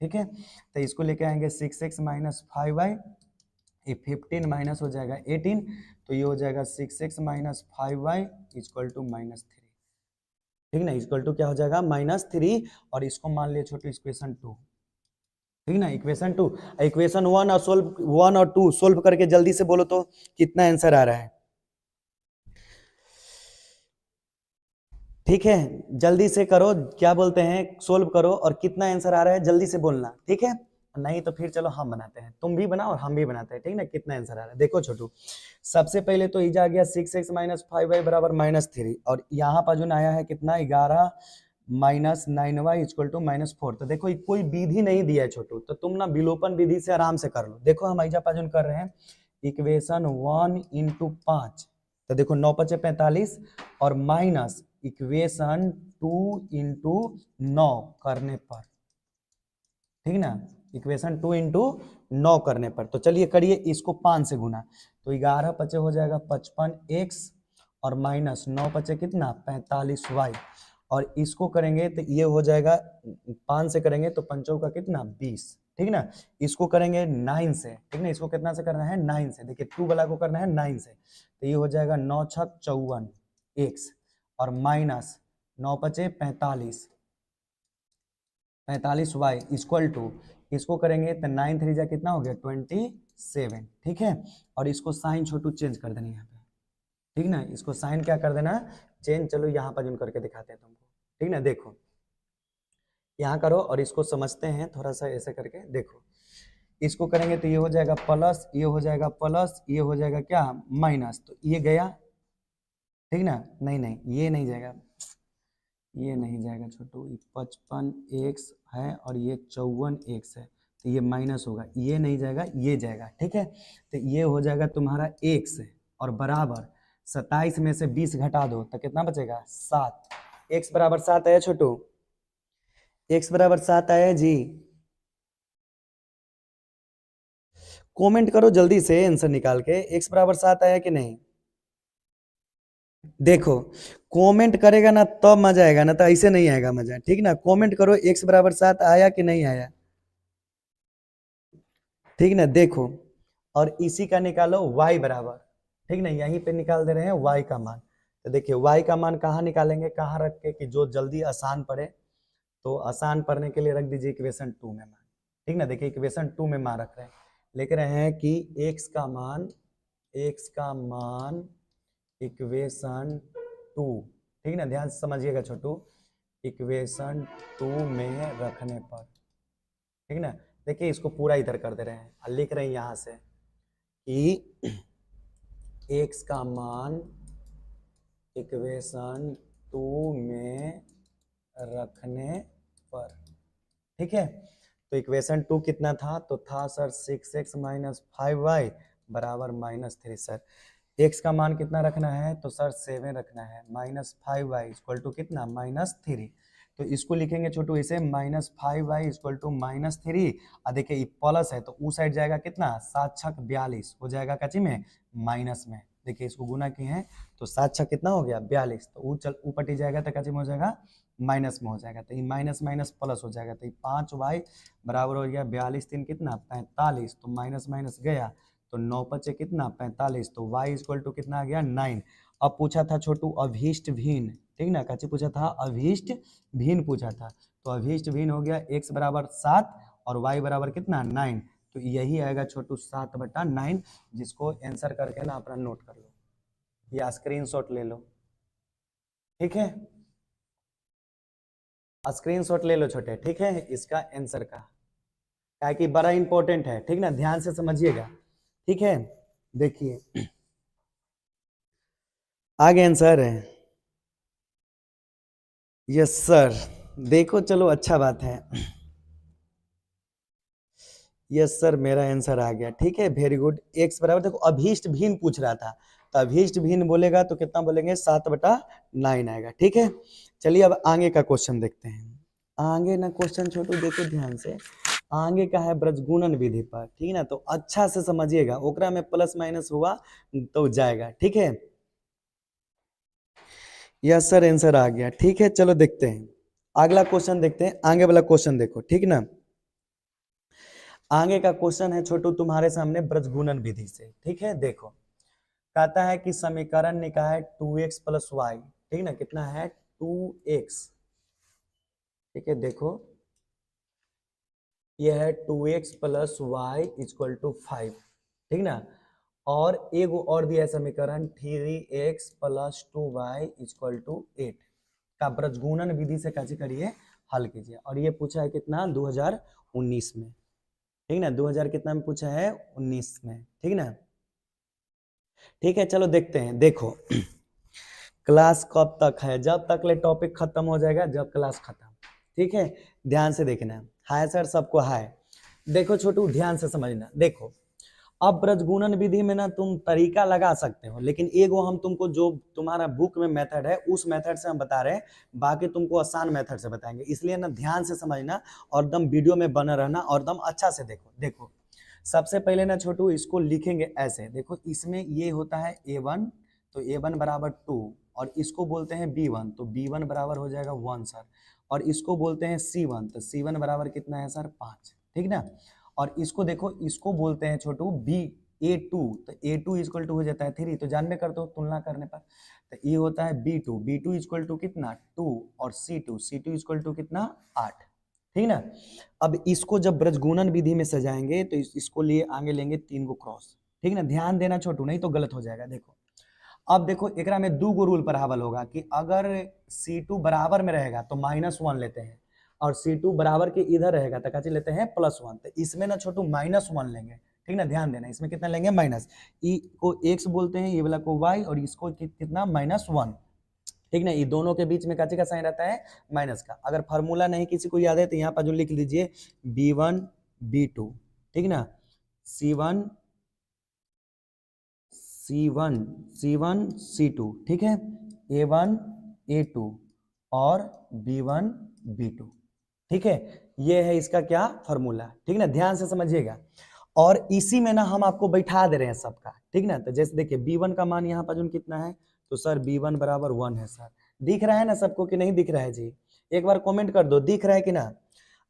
ठीक है, तो इसको लेके आएंगे 6x - 5y, ये 15 माइनस हो जाएगा 18, तो ये हो जाएगा 6x - 5y = -3, ठीक ना, इक्वल टू क्या हो जाएगा -3, और इसको मान लिया छोटू इक्वेशन 2, ठीक ना, इक्वेशन 2, इक्वेशन 1 और 2 सोल्व करके जल्दी से बोलो तो कितना आंसर आ रहा है, ठीक है, जल्दी से करो, क्या बोलते हैं, सोल्व करो, और कितना आंसर आ रहा है जल्दी से बोलना, ठीक है, नहीं तो फिर चलो हम बनाते हैं, तुम भी बनाओ और हम भी बनाते हैं, ठीक ना, कितना आंसर आ रहा है, देखो छोटू, सबसे पहले तो इजा आ गया 6x - 5y = -3, और यहाँ पर जो आया है कितना 11 - 9y = -4, तो देखो कोई विधि नहीं दिया है छोटू, तो तुम ना विलोपन विधि से आराम से कर लो, देखो हम ऐजा पाजुन कर रहे हैं, इक्वेशन 1 × 5, तो देखो 9 × 5 = 45, और माइनस इक्वेशन 2 × 9 करने पर, ठीक ना, इक्वेशन 2 × 9 करने पर, तो चलिए करिए इसको 5 से गुना, तो 11 × 5 हो जाएगा 55x, और माइनस 9 × 5 कितना 45y, और इसको करेंगे तो ये हो जाएगा 5 से करेंगे तो 5 का कितना 20, ठीक ना, इसको करेंगे 9 से, ठीक ना, इसको कितना से करना है 9 से, देखिए 2 वाला को करना है 9 से, तो ये हो जाएगा 9 × 6 = 54 x, और माइनस 9 × 5 = 45, 45y = इसको करेंगे तो 9 × 3 = कितना हो गया 27, ठीक है, और इसको साइन छोटू चेंज कर देना यहाँ पे, ठीक ना, इसको साइन क्या कर देना चेंज, चलो यहाँ पर जुन करके दिखाते हैं तुमको, ठीक ना, देखो यहाँ करो और इसको समझते हैं थोड़ा सा ऐसे करके, देखो इसको करेंगे तो ये हो जाएगा प्लस, ये हो जाएगा प्लस, ये हो जाएगा क्या माइनस, तो ये गया, ठीक ना, नहीं नहीं ये नहीं जाएगा, ये नहीं जाएगा छोटू, 55x है और ये 54x है, तो ये माइनस होगा, ये नहीं जाएगा, ये जाएगा, ठीक है, तो ये हो जाएगा तुम्हारा x, और बराबर 27 में से 20 घटा दो तो कितना बचेगा 7, x = 7 आया छोटू, x = 7 आया जी, कमेंट करो जल्दी से आंसर निकाल के, x = 7 आया कि नहीं, देखो कमेंट करेगा ना तब मजा आएगा, ना तो ऐसे नहीं आएगा मजा, ठीक ना, कमेंट करो x = 7 आया कि नहीं आया, ठीक ना, देखो, और इसी का निकालो y बराबर, ठीक ना, यहीं पे निकाल दे रहे हैं y का मान, तो देखिए y का मान कहाँ निकालेंगे, कहाँ रख के, कि जो जल्दी आसान पड़े, तो आसान पढ़ने के लिए रख दीजिए इक्वेशन 2 में मान, ठीक ना। देखिए इक्वेशन 2 में मान रख रहे हैं, लिख रहे हैं कि x का मान इक्वेशन 2, ठीक ना, ध्यान से समझिएगा छोटू, इक्वेशन 2 में रखने पर, ठीक ना। देखिए इसको पूरा इधर कर दे रहे हैं और लिख रहे हैं यहाँ से कि x का मान इक्वेशन 2 में रखने पर, ठीक है। तो इक्वेशन 2 कितना था, तो था सर 6x माइनस 5y बराबर -3। सर x का मान कितना रखना है, तो सर 7 रखना है, -5y इक्वल टू कितना, -3। तो इसको लिखेंगे छोटू इसे -5y इक्वल टू -3, और देखिए ये प्लस है तो उस साइड जाएगा कितना, 7 छक 42 हो जाएगा कच्ची में माइनस में, देखिए इसको गुना किए हैं तो 7 छक कितना हो गया 42, तो ऊपर जाएगा तो कच्ची में हो जाएगा माइनस में हो जाएगा, तो ये माइनस माइनस प्लस हो जाएगा, तो ये 5y बराबर हो गया 42 3 कितना 45, तो माइनस माइनस गया तो 9 बचे कितना 45, तो y इक्वल टू कितना आ गया 9। अब पूछा था छोटू अभीष्ट भिन्न, ठीक ना, कच्ची पूछा था अभीष्ट भिन्न पूछा था, तो अभीष्ट भिन्न हो गया x बराबर 7 और y बराबर कितना 9, तो यही आएगा छोटू 7/9, जिसको आंसर करके ना अपना नोट कर लो या स्क्रीनशॉट ले लो, ठीक है, स्क्रीनशॉट ले लो छोटे, ठीक है, इसका आंसर का, क्या कि बड़ा इंपॉर्टेंट है, ठीक ना, ध्यान से समझिएगा, ठीक है। देखिए आगे आंसर है, यस सर, देखो चलो अच्छा बात है, यस सर मेरा आंसर आ गया, ठीक है, वेरी गुड। x बराबर देखो अभीष्ट भिन्न पूछ रहा था, तो अभीष्ट भिन्न बोलेगा तो कितना बोलेंगे 7/9 आएगा, ठीक है। चलिए अब आगे का क्वेश्चन देखते हैं, आगे ना क्वेश्चन छोटू देखो ध्यान से, आगे का है ब्रजगुणन विधि पर, ठीक ना, तो अच्छा से समझिएगा, ओकरा में प्लस माइनस हुआ तो जाएगा, ठीक है। यस सर आंसर आ गया, ठीक है, चलो देखते हैं अगला क्वेश्चन, देखते हैं आगे वाला क्वेश्चन देखो, ठीक ना। आगे का क्वेश्चन है छोटू तुम्हारे सामने ब्रजगुणन विधि से, ठीक है। देखो कहता है कि समीकरण निकाय 2x प्लस वाई, ठीक ना, कितना है 2x, ठीक है, देखो यह है 2x plus y equal to 5, ठीक ना, और एक और दिया है समीकरण 3x plus 2y equal to 8 का ब्रजगुणन विधि से कैसे करिए हल कीजिए, और ये पूछा है कितना 2019 में, ठीक ना, 2000 कितना में पूछा है 19 में, ठीक ना, ठीक है। चलो देखते हैं, देखो क्लास कब तक है, जब तक ले टॉपिक खत्म हो जाएगा, जब क्लास खत्म, ठीक है, ध्यान से देखना, हाय सर सबको हाय। देखो छोटू ध्यान से समझना, देखो अब ब्रजगुणन विधि में ना तुम तरीका लगा सकते हो, लेकिन एगो हम तुमको जो तुम्हारा बुक में मेथड है उस मेथड से हम बता रहे हैं, बाकी तुमको आसान मेथड से बताएंगे, इसलिए ना ध्यान से समझना और दम वीडियो में बना रहना और दम अच्छा से देखो। देखो सबसे पहले ना छोटू इसको लिखेंगे ऐसे, देखो इसमें ये होता है a1, तो a1 बराबर 2, और इसको बोलते हैं b1, तो b1 बराबर हो जाएगा 1 सर, और इसको बोलते हैं c1, तो c1 बराबर कितना है सर 5, ठीक ना, और इसको देखो इसको बोलते हैं छोटू a2, तो a2 इक्वल टू हो जाता है 3, तो जानबे करते हो तुलना करने पर, तो ये होता है b2 इक्वल टू कितना 2, और c2 इक्वल टू कितना 8, ठीक ना। अब इसको जब ब्रजगुणन विधि में सजाएंगे तो इसको लिए आगे लेंगे 3 को क्रॉस, ठीक ना, ध्यान देना छोटू नहीं तो गलत हो जाएगा। देखो अब देखो एकरा में 2 गो रूल पर हावल होगा कि अगर C2 बराबर में रहेगा तो -1 लेते हैं, और C2 बराबर के इधर रहेगा तो क्या लेते हैं +1, तो इसमें ना छोटू -1 लेंगे, ठीक ना, ध्यान देना इसमें कितना लेंगे माइनस, ई को x बोलते हैं, ये वाला को y, और इसको कितना -1, ठीक ना, ये दोनों के बीच में काची का साइन रहता है माइनस का। अगर फार्मूला नहीं किसी को याद है तो यहाँ पर जो लिख लीजिए b1 b2, ठीक ना, c1 c2, ठीक है, a1 a2 और b1 b2, ठीक है, ये है इसका क्या फार्मूला, ठीक ना, ध्यान से समझिएगा, और इसी में ना हम आपको बैठा दे रहे हैं सबका, ठीक ना। तो जैसे देखिए b1 का मान यहाँ पर जो कितना है, तो सर b1 बराबर 1 है सर, दिख रहा है ना सबको कि नहीं दिख रहा है जी, एक बार कमेंट कर दो दिख रहा है कि ना।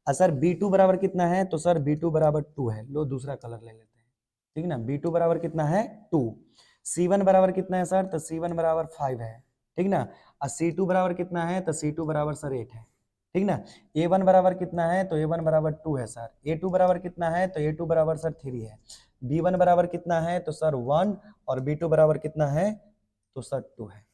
सर b2 बराबर कितना है, तो सर b2 बराबर 2 है, लो दूसरा कलर ले लेते हैं, ठीक ना, b2 बराबर कितना है 2, c1 बराबर कितना है सर, तो c1 बराबर 5 है, ठीक ना। और C2 बराबर कितना है, तो C2 बराबर सर 8 है, ठीक ना। A1 बराबर कितना है, तो A1 बराबर 2 है सर। A2 बराबर कितना है, तो A2 बराबर सर 3 है। B1 बराबर कितना है, तो सर 1, और B2 बराबर कितना है, तो सर 2 है,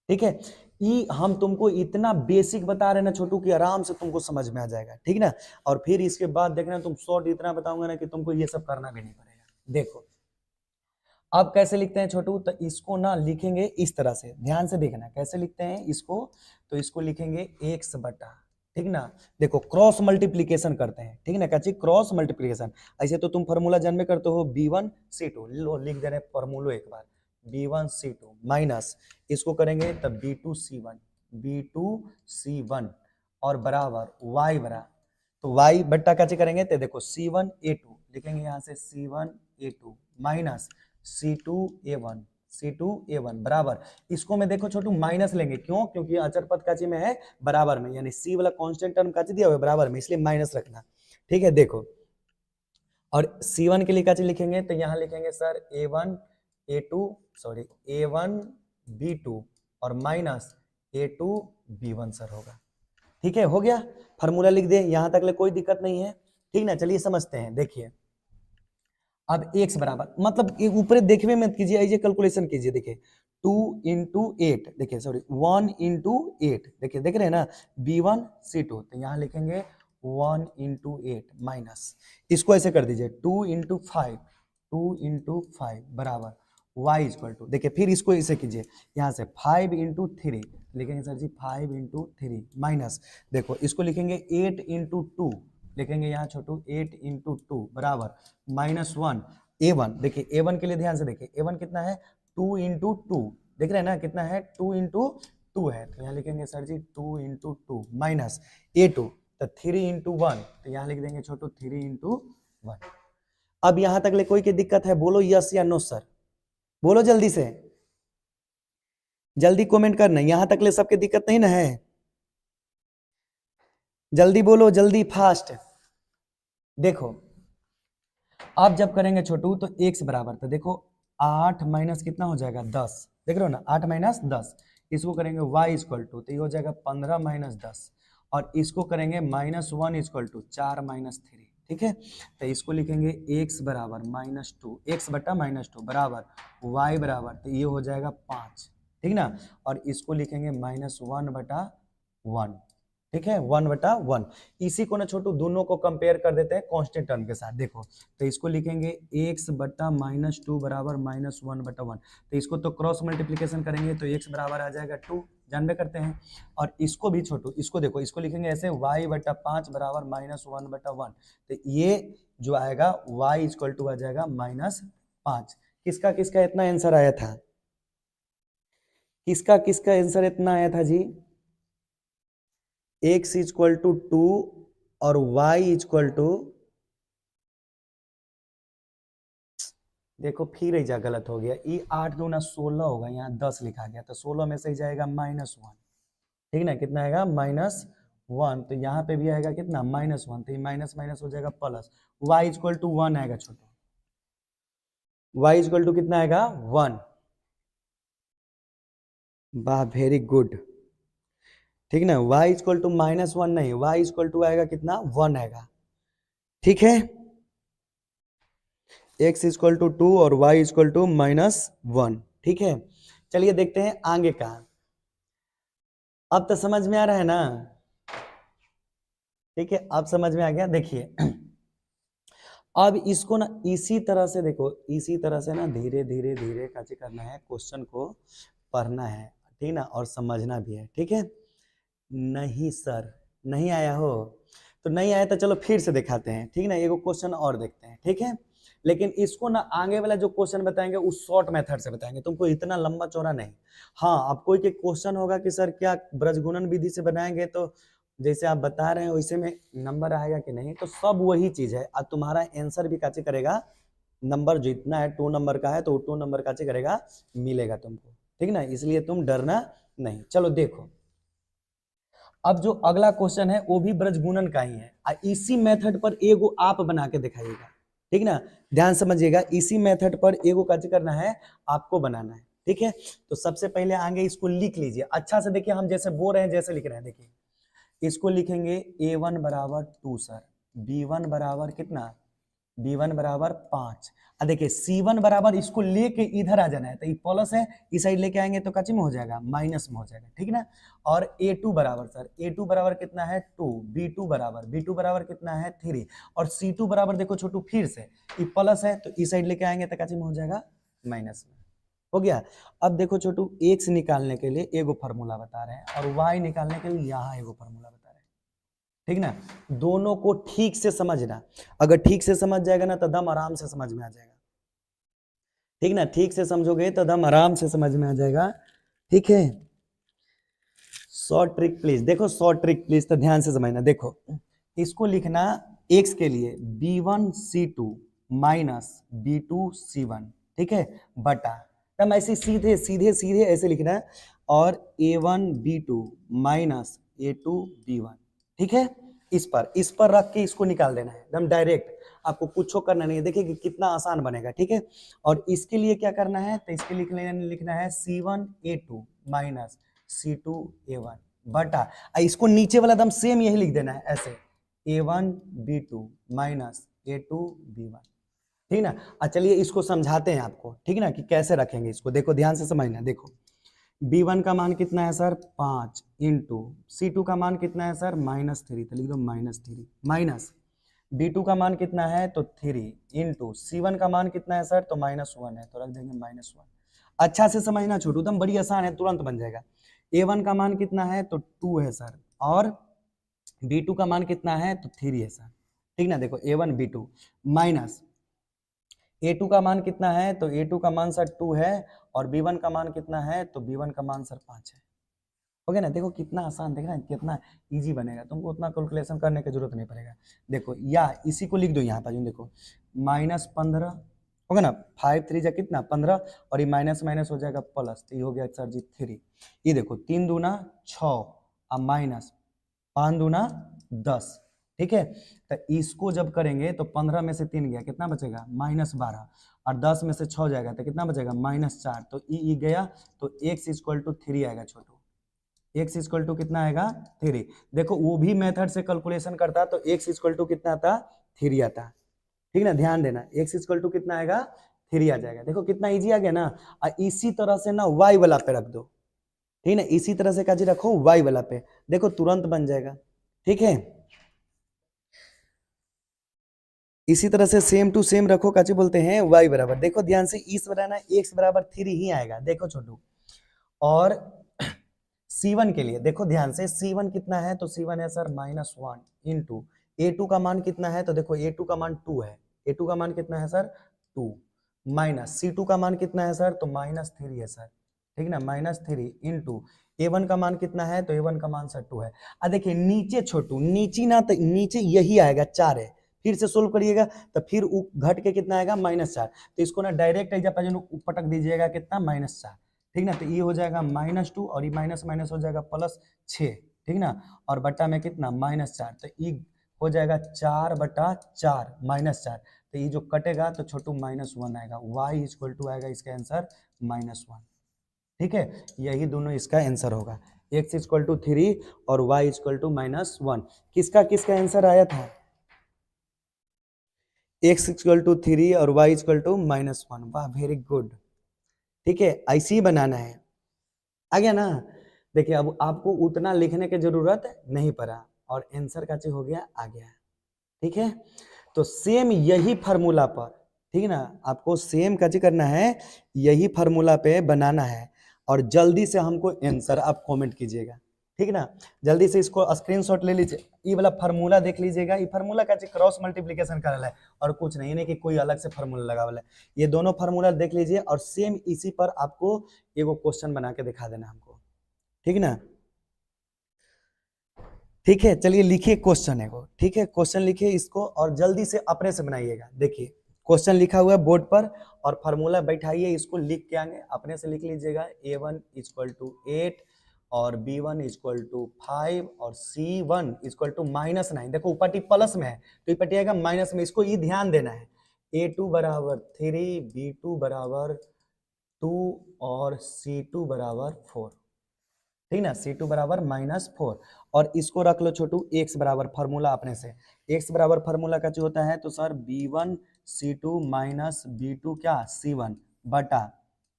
ठीक है। ये हम तुमको इतना बेसिक बता रहे हैं ना छोटू कि आराम से तुमको समझ में आ जाएगा, ठीक ना। और फिर इसके बाद देखना तुम शॉर्ट इतना बताऊंगा ना कि तुमको ये सब करना भी नहीं पड़ेगा। देखो अब कैसे लिखते हैं छोटू, तो इसको ना लिखेंगे इस तरह से, ध्यान से देखना कैसे लिखते हैं इसको। तो इसको लिखेंगे x बटा, ठीक ना। देखो क्रॉस मल्टीप्लीकेशन करते हैं, ठीक ना, क्या चीज, क्रॉस मल्टीप्लीकेशन। ऐसे तो तुम फार्मूला जानते करते हो B1C2, लो लिख दे रहे फार्मूला एक बार, B1C2 माइनस इसको करेंगे तब B2C1 और बराबर y बरा, तो y बट्टा कैसे करेंगे, तो देखो C1A2 लिखेंगे यहाँ से, C1A2 माइनस C2A1 बराबर, इसको में देखो छोटू माइनस लेंगे, क्यों, क्योंकि अचर पद काची में है बराबर में, यानी C वाला कांस्टेंट टर्म काची दिया हुआ है बराबर में, इसलिए माइनस रखना, ठीक है। देखो और C1 के लिए काची लिखेंगे, तो यहाँ लिखेंगे सर A1B2 और माइनस A2B1 सर होगा, ठीक है। हो गया, फार्मूला लिख दे, यहां तक ले कोई दिक्कत नहीं है, ठीक ना। चलिए समझते हैं, देखिए अब x बराबर, मतलब ऊपर देखने मत कीजिए, आइए कैलकुलेशन कीजिए, देखिए 2 इंटू 8, देखिए सॉरी 1 इंटू 8, देखिए देख रहे हैं ना, B1C2, तो यहाँ लिखेंगे 1 इंटू 8 माइनस, इसको ऐसे कर दीजिए 2 इंटू 5 बराबर y इक्वल टू, देखिए फिर इसको ऐसे कीजिए, यहाँ से 5 इंटू 3 लिखेंगे सर जी 5 इंटू 3 माइनस, देखो इसको लिखेंगे 8 इंटू 2, लिखेंगे यहाँ छोटू 8 इंटू 2 बराबर -1 A1, देखिए A1 के लिए ध्यान से देखिए, A1 कितना है 2 इंटू 2, देख रहे हैं ना कितना है 2 इंटू 2 है, तो यहाँ लिखेंगे सर जी 2 इंटू 2 माइनस A2 तो 3 इंटू 1, तो यहाँ लिख देंगे छोटू 3 इंटू 1। अब यहाँ तक ले कोई की दिक्कत है, बोलो यस या नो सर, बोलो जल्दी से, जल्दी कमेंट करना, यहाँ तक ले सबके दिक्कत नहीं ना है, जल्दी बोलो, जल्दी फास्ट। देखो अब जब करेंगे छोटू तो x बराबर, तो देखो 8 माइनस कितना हो जाएगा 10, देख रहे हो ना 8 माइनस 10, इसको करेंगे y इक्वल टू, तो ये हो जाएगा 15 माइनस 10, और इसको करेंगे -1 इक्वल टू 4 माइनस 3, ठीक है। तो इसको लिखेंगे x बराबर -2, x बटा -2 बराबर y बराबर, तो ये हो जाएगा 5, ठीक ना। और इसको लिखेंगे -1 बटा 1, ठीक है, 1 बटा 1। इसी को ना छोटू दोनों को कंपेयर कर देते हैं कांस्टेंट टर्म के साथ, देखो तो इसको लिखेंगे x बटा -2 बराबर -1 बटा 1, तो इसको तो क्रॉस मल्टीप्लिकेशन करेंगे तो x बराबर आ जाएगा 2, जानबे करते हैं। और इसको भी छोटू, इसको देखो, इसको लिखेंगे ऐसे y बटा 5 बराबर -1 बटा 1, तो ये जो आएगा y इक्वल टू आ जाएगा -5। किसका किसका इतना आंसर आया था, किसका किसका आंसर इतना आया था जी, x इक्वल टू 2 और y इक्वल टू, देखो फिर ऐसा गलत हो गया, ये 8 दूना 16 होगा, यहाँ 10 लिखा गया, तो 16 में से ही जाएगा -1, ठीक ना, कितना आएगा -1, तो यहाँ पे भी आएगा कितना -1, तो ये माइनस माइनस हो जाएगा प्लस, y इक्वल टू 1 आएगा छोटू, y इक्वल टू कितना आएगा 1, वाह वेरी गुड, ठीक ना। y इक्वल टू -1 नहीं, y इक्वल टू आएगा कितना 1 आएगा, ठीक है। x इक्वल टू 2 और y इक्वल टू -1, ठीक है। चलिए देखते हैं आगे का, अब तो समझ में आ रहा है ना, ठीक है, अब समझ में आ गया। देखिए अब इसको ना इसी तरह से देखो, इसी तरह से ना धीरे धीरे धीरे कैसे करना है, क्वेश्चन को पढ़ना है, ठीक ना, और समझना भी है, ठीक है। नहीं सर नहीं आया हो, तो नहीं आया तो चलो फिर से दिखाते हैं, ठीक ना, एगो क्वेश्चन और देखते हैं, ठीक है। लेकिन इसको ना आगे वाला जो क्वेश्चन बताएंगे उस शॉर्ट मेथड से बताएंगे, तुमको इतना लंबा चौड़ा नहीं। हाँ अब कोई के क्वेश्चन होगा कि सर क्या ब्रजगुणन विधि से बनाएंगे, तो जैसे आप बता रहे हैं वैसे में नंबर आएगा कि नहीं, तो सब वही चीज है, और तुम्हारा आंसर भी कैसे करेगा, नंबर जितना है 2 नंबर का है तो 2 नंबर कैसे करेगा, मिलेगा तुमको, ठीक ना, इसलिए तुम डरना नहीं। चलो देखो अब जो अगला क्वेश्चन है वो भी ब्रजगुणन का ही है, इसी मेथड पर एगो आप बना के दिखाइएगा, ठीक ना, ध्यान समझिएगा, इसी मेथड पर एगो कैसे करना है आपको बनाना है, ठीक है, तो सबसे पहले आगे इसको लिख लीजिए अच्छा से, देखिए हम जैसे बोल रहे हैं जैसे लिख रहे हैं, देखिए इसको लिखेंगे a1 बराबर 2 सर, b1 बराबर कितना, b1 बराबर 5। अब देखिए c1 बराबर, इसको लेके इधर आ जाना है, तो ये प्लस है, इस साइड लेके आएंगे तो कच्ची में हो जाएगा, माइनस में हो जाएगा, ठीक ना। और a2 बराबर सर, a2 बराबर कितना है 2, b2 बराबर कितना है 3, और c2 बराबर देखो छोटू फिर से ये प्लस है, तो इस साइड लेके आएंगे तो कच्ची में हो जाएगा माइनस में, हो गया। अब देखो छोटू x निकालने के लिए एगो फार्मूला बता रहे हैं, और y निकालने के लिए यहाँ एगो फार्मूला बता रहे हैं, ठीक ना। दोनों को ठीक से समझना, अगर ठीक से समझ जाएगा ना तो दम आराम से समझ में आ जाएगा, ठीक ना, ठीक से समझोगे तो दम आराम से समझ में आ जाएगा, ठीक है। शॉर्ट ट्रिक प्लीज, देखो शॉर्ट ट्रिक प्लीज, तो ध्यान से समझना, देखो इसको लिखना x के लिए b1c2 माइनस b2c1, ठीक है, बटा, तब ऐसे सीधे सीधे सीधे ऐसे लिखना है, और a1b2 माइनस a2b1, ठीक है। इस पर रख के इसको निकाल देना है एकदम डायरेक्ट, आपको कुछ करना नहीं है, देखिए कि कितना आसान बनेगा, ठीक है। और इसके लिए क्या करना है, तो इसके लिए लिखना है c1a2 माइनस c2a1 बटा, इसको नीचे वाला दम सेम यही लिख देना है ऐसे, a1b2 माइनस a2b1, ठीक ना। चलिए इसको समझाते हैं आपको, ठीक ना, कि कैसे रखेंगे इसको, देखो ध्यान से समझना, देखो b1 का मान कितना है सर 5 इंटू c2 का मान कितना है सर -3, तो लिख दो -3, माइनस b2 का मान कितना है तो 3 इंटू c1 का मान कितना है सर तो -1 है, तो रख देंगे -1। अच्छा से समझना छोटू, एकदम बड़ी आसान है, तुरंत बन जाएगा। a1 का मान कितना है तो 2 है सर, और b2 का मान कितना है तो 3 है सर, ठीक ना। देखो a1 b2 माइनस a2 का मान कितना है तो a2 का मान सर 2 है, और b1 का मान कितना है तो b1 का मान सर 5 है, हो गया ना। देखो कितना आसान, देख रहे हैं कितना इजी बनेगा, तुमको उतना कैलकुलेशन करने की जरूरत नहीं पड़ेगा। देखो या इसी को लिख दो यहाँ पर, देखो -15 होगा ना, 5 3 जा कितना 15, और ये माइनस माइनस हो जाएगा प्लस, तो ये हो गया सर जी 3। ये देखो 3 दूना 6 और माइनस 5 दूना 10, ठीक है। तो इसको जब करेंगे तो 15 में से 3 गया, कितना बचेगा -12, और 10 में से 6 जाएगा तो कितना बचेगा -4, तो ई गया, तो x = 3 आएगा छोटू, x = कितना आएगा 3। देखो वो भी मेथड से कैलकुलेशन करता तो x = कितना आता 3 आता, ठीक ना, ध्यान देना, x = कितना आएगा 3 आ जाएगा। देखो कितना इजी आ गया ना। इसी तरह से ना y वाला पे रख दो, ठीक ना, इसी तरह से काजी रखो y वाला पे, देखो तुरंत बन जाएगा, ठीक है। इसी तरह से सेम टू सेम रखो, काची बोलते हैं y बराबर, देखो ध्यान से इस बनाना x बराबर 3 ही आएगा, देखो छोटू। और C1 के लिए देखो ध्यान से, C1 कितना है तो C1 है सर -1 इंटू A2 का मान कितना है तो देखो A2 का मान 2 है, A2 का मान कितना है सर 2, माइनस C2 का मान कितना है सर तो -3 है सर, ठीक ना, -3 इंटू A1 का मान कितना है तो A1 का मान सर 2 है। अब देखिए नीचे छोटू, नीचे ना तो नीचे यही आएगा 4 है, फिर से सोल्व करिएगा तो फिर घट के कितना आएगा -4, तो इसको ना डायरेक्ट पटक दीजिएगा कितना -4, ठीक ना। तो ये हो जाएगा -2, और ये माइनस माइनस हो जाएगा +6, ठीक ना, और बट्टा में कितना -4, तो ये हो जाएगा 4/4 -4, तो ये जो कटेगा तो छोटू -1 आएगा, y = आएगा इसका आंसर -1, ठीक है। यही दोनों इसका आंसर होगा, x = 3 और y = -1। किसका किसका आंसर आया था, x = 3 और y = -1, वाह वेरी गुड, ठीक है, ऐसे ही बनाना है, आ गया ना। देखिए अब आपको उतना लिखने की जरूरत नहीं पड़ा, और आंसर का चीज हो गया आ गया, ठीक है। तो सेम यही फार्मूला पर, ठीक है ना, आपको सेम का चीज करना है, यही फार्मूला पे बनाना है, और जल्दी से हमको आंसर आप कमेंट कीजिएगा, ठीक ना। जल्दी से इसको स्क्रीनशॉट ले लीजिए, ये वाला फार्मूला देख लीजिएगा, ये फार्मूला का क्रॉस मल्टीप्लिकेशन करल है, और कुछ नहीं, नहीं कि कोई अलग से फार्मूला लगावल है, ये दोनों फार्मूला देख लीजिए, और सेम इसी पर आपको एगो क्वेश्चन बना के दिखा देना हमको, ठीक ना। ठीक है, चलिए लिखिए क्वेश्चन है, ठीक है, क्वेश्चन लिखिए इसको, और जल्दी से अपने से बनाइएगा। देखिए क्वेश्चन लिखा हुआ है बोर्ड पर, और फार्मूला बैठाइए, इसको लिख के आएंगे, अपने से लिख लीजिएगा, a1 = 8 और b1 = 5 और c1 = -9। देखो ऊपर टी प्लस में है तो ये पट्टी आएगा माइनस में, इसको ये ध्यान देना है। a2 = 3, b2 = 2 और C2 बराबर 4, ठीक ना, C2 बराबर -4 और इसको रख लो छोटू x बराबर फार्मूला अपने से, x बराबर फार्मूला का जो होता है तो sir B1 C2 minus B2 क्या C1 बटा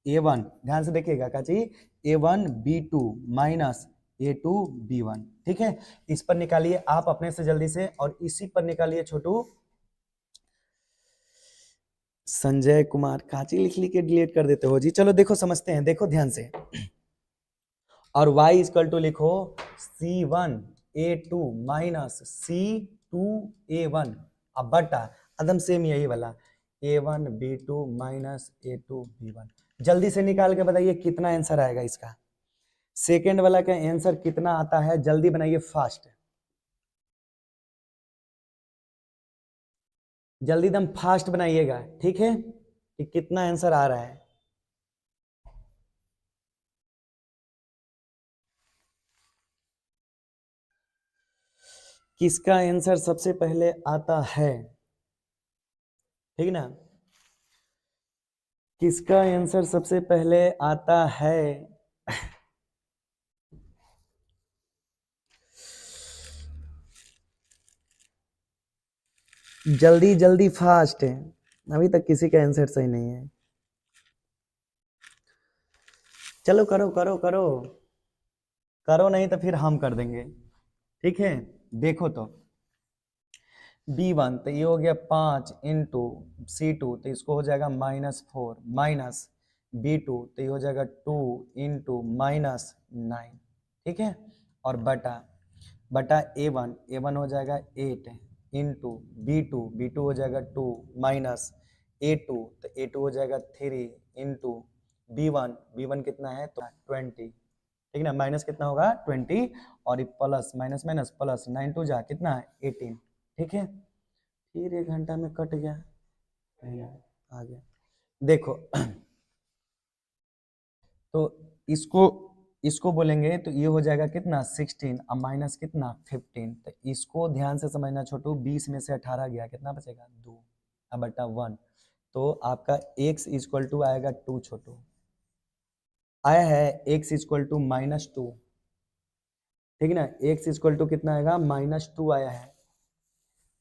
A1, ध्यान से देखिएगा क्या चाहिए A1 B2 minus A2 B1, ठीक है। इस पर निकालिए आप अपने से जल्दी से और इसी पर निकालिए छोटू संजय कुमार, काची लिख लिख के डिलीट कर देते हो जी। चलो देखो समझते हैं, देखो ध्यान से, और y इक्वल टू लिखो C1 A2 minus C2 A1 अब बटा एकदम सेम यही वाला A1 B2 minus A2 B1। जल्दी से निकाल के बताइए कितना आंसर आएगा इसका, सेकेंड वाला का आंसर कितना आता है, जल्दी बनाइए फास्ट, जल्दी एकदम फास्ट बनाइएगा, ठीक है, कि कितना आंसर आ रहा है। किसका आंसर सबसे पहले आता है, ठीक ना, किसका आंसर सबसे पहले आता है। जल्दी जल्दी फास्ट है, अभी तक किसी का आंसर सही नहीं है। चलो करो करो करो करो, नहीं तो फिर हम कर देंगे, ठीक है। देखो तो B1 तो ये हो गया 5 इंटू C2 तो इसको हो जाएगा -4 माइनस B2 तो ये हो जाएगा 2 इंटू -9, ठीक है, और बटा बटा A1 हो जाएगा 8 इंटू B2 हो जाएगा 2 माइनस A2 तो A2 हो जाएगा 3 इंटू B1 कितना है तो 20, ठीक ना, माइनस कितना होगा 20 और प्लस माइनस माइनस प्लस 9 2 जा कितना है 18, ठीक है। फिर 1 घंटा में कट गया, नहीं आ गया, देखो तो इसको इसको बोलेंगे तो ये हो जाएगा कितना 16 और माइनस कितना 15, तो इसको ध्यान से समझना छोटू, 20 में से 18 गया कितना बचेगा 2 अब बटा 1, तो आपका x इक्वल टू आएगा 2 छोटू, आया है x इक्वल टू -2, ठीक ना, x इक्वल टू कितना आएगा -2 आया है,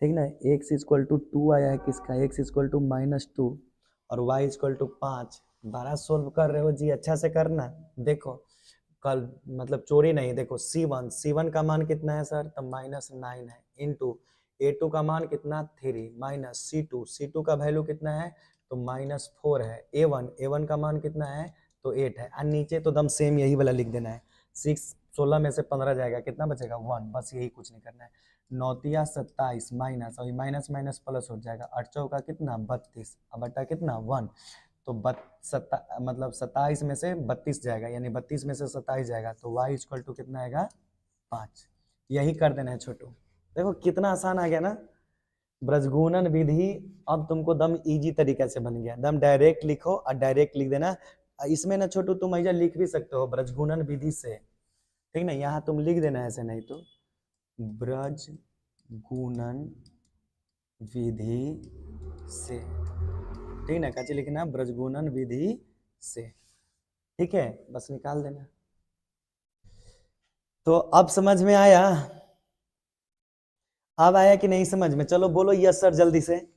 ठीक ना, x इक्वल टू 2 आया है किसका, x इक्वल टू -2 और y इक्वल टू 5। बड़ा सोल्व कर रहे हो जी, अच्छा से करना, देखो कल मतलब चोरी नहीं, देखो C1 का मान कितना है सर तो -9 है इंटू A2 का मान कितना 3 माइनस C2 का वैल्यू कितना है तो -4 है, A1 का मान कितना है तो 8 है, और नीचे तो दम सेम यही वाला लिख देना है, 16 में से 15 जाएगा कितना बचेगा 1, बस यही कुछ नहीं करना है, 9 27 माइनस और माइनस माइनस प्लस हो जाएगा 8 चौका कितना 32 अब बटा कितना 1, तो मतलब 27 में से 32 जाएगा, यानी 32 में से 27 जाएगा तो y इक्वल टू कितना आएगा 5, यही कर देना है छोटू। देखो कितना आसान आ गया ना, ब्रजगुणन विधि अब तुमको दम इजी तरीके से बन गया, दम डायरेक्ट लिखो और डायरेक्ट लिख देना, इसमें ना छोटू तुम ऐसा लिख भी सकते हो ब्रजगुणन विधि से, ठीक ना, यहाँ तुम लिख देना ऐसे, नहीं तो ब्रजगुणन विधि से, ठीक ना, कैसे लिखना ब्रजगुणन विधि से, ठीक है, बस निकाल देना। तो अब समझ में आया, अब आया कि नहीं समझ में, चलो बोलो यस सर जल्दी से,